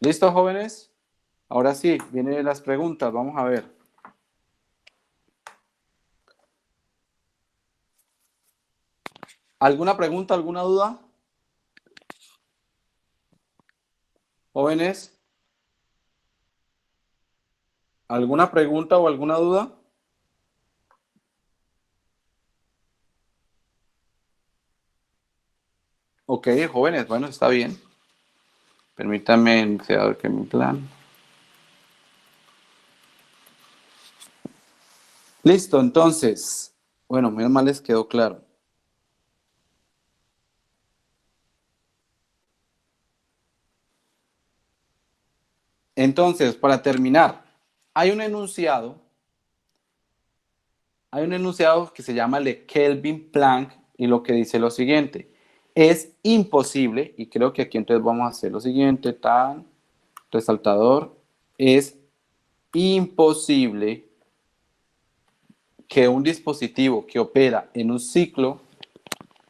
¿Listo, jóvenes? Ahora sí, vienen las preguntas. Vamos a ver. ¿Alguna pregunta, alguna duda? Jóvenes, ¿alguna pregunta o alguna duda? Ok, jóvenes, bueno, está bien. Permítanme iniciar que mi plan. Listo, entonces. Bueno, menos mal les quedó claro. Entonces, para terminar, hay un enunciado que se llama Le Kelvin-Planck y lo que dice lo siguiente: es imposible, y creo que aquí entonces vamos a hacer lo siguiente, tan resaltador, es imposible que un dispositivo que opera en un ciclo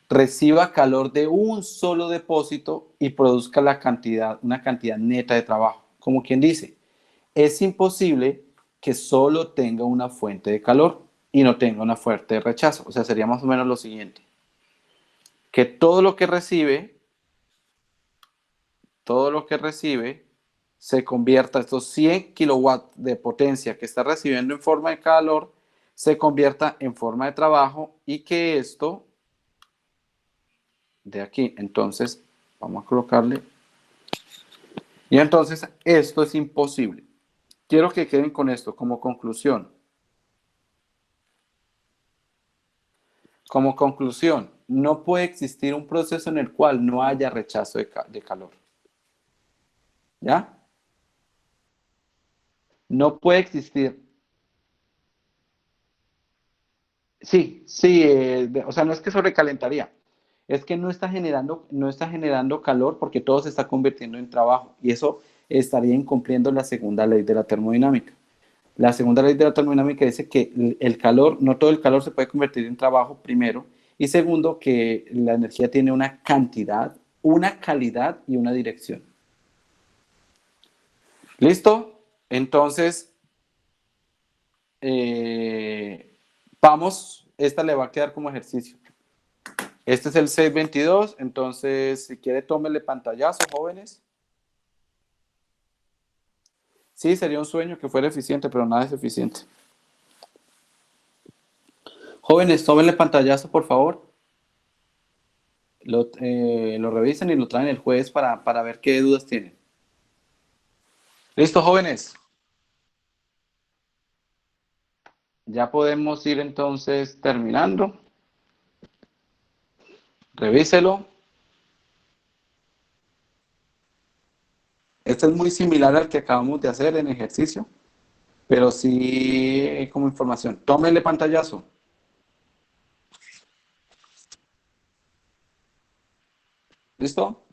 reciba calor de un solo depósito y produzca una cantidad neta de trabajo. Como quien dice, es imposible que solo tenga una fuente de calor y no tenga una fuente de rechazo. O sea, sería más o menos lo siguiente: que todo lo que recibe se convierta, estos 100 kilowatts de potencia que está recibiendo en forma de calor, se convierta en forma de trabajo y que esto de aquí, entonces, vamos a colocarle, y entonces esto es imposible. Quiero que queden con esto como conclusión. Como conclusión, no puede existir un proceso en el cual no haya rechazo de calor. ¿Ya? No puede existir. Sí, sí, o sea, no es que sobrecalentaría, es que no está generando calor porque todo se está convirtiendo en trabajo y eso estaría incumpliendo la segunda ley de la termodinámica. La segunda ley de la termodinámica dice que el calor, no todo el calor se puede convertir en trabajo, primero, y segundo, que la energía tiene una cantidad, una calidad y una dirección. ¿Listo? Entonces, vamos, esta le va a quedar como ejercicio. Este es el 622, entonces si quiere tómele pantallazo, jóvenes. Sí, sería un sueño que fuera eficiente, pero nada es eficiente. Jóvenes, tómenle pantallazo, por favor. Lo revisen y lo traen el jueves para ver qué dudas tienen. ¿Listo, jóvenes? Ya podemos ir entonces terminando. Revíselo. Este es muy similar al que acabamos de hacer en ejercicio, pero sí como información. Tómenle pantallazo. ¿Listo?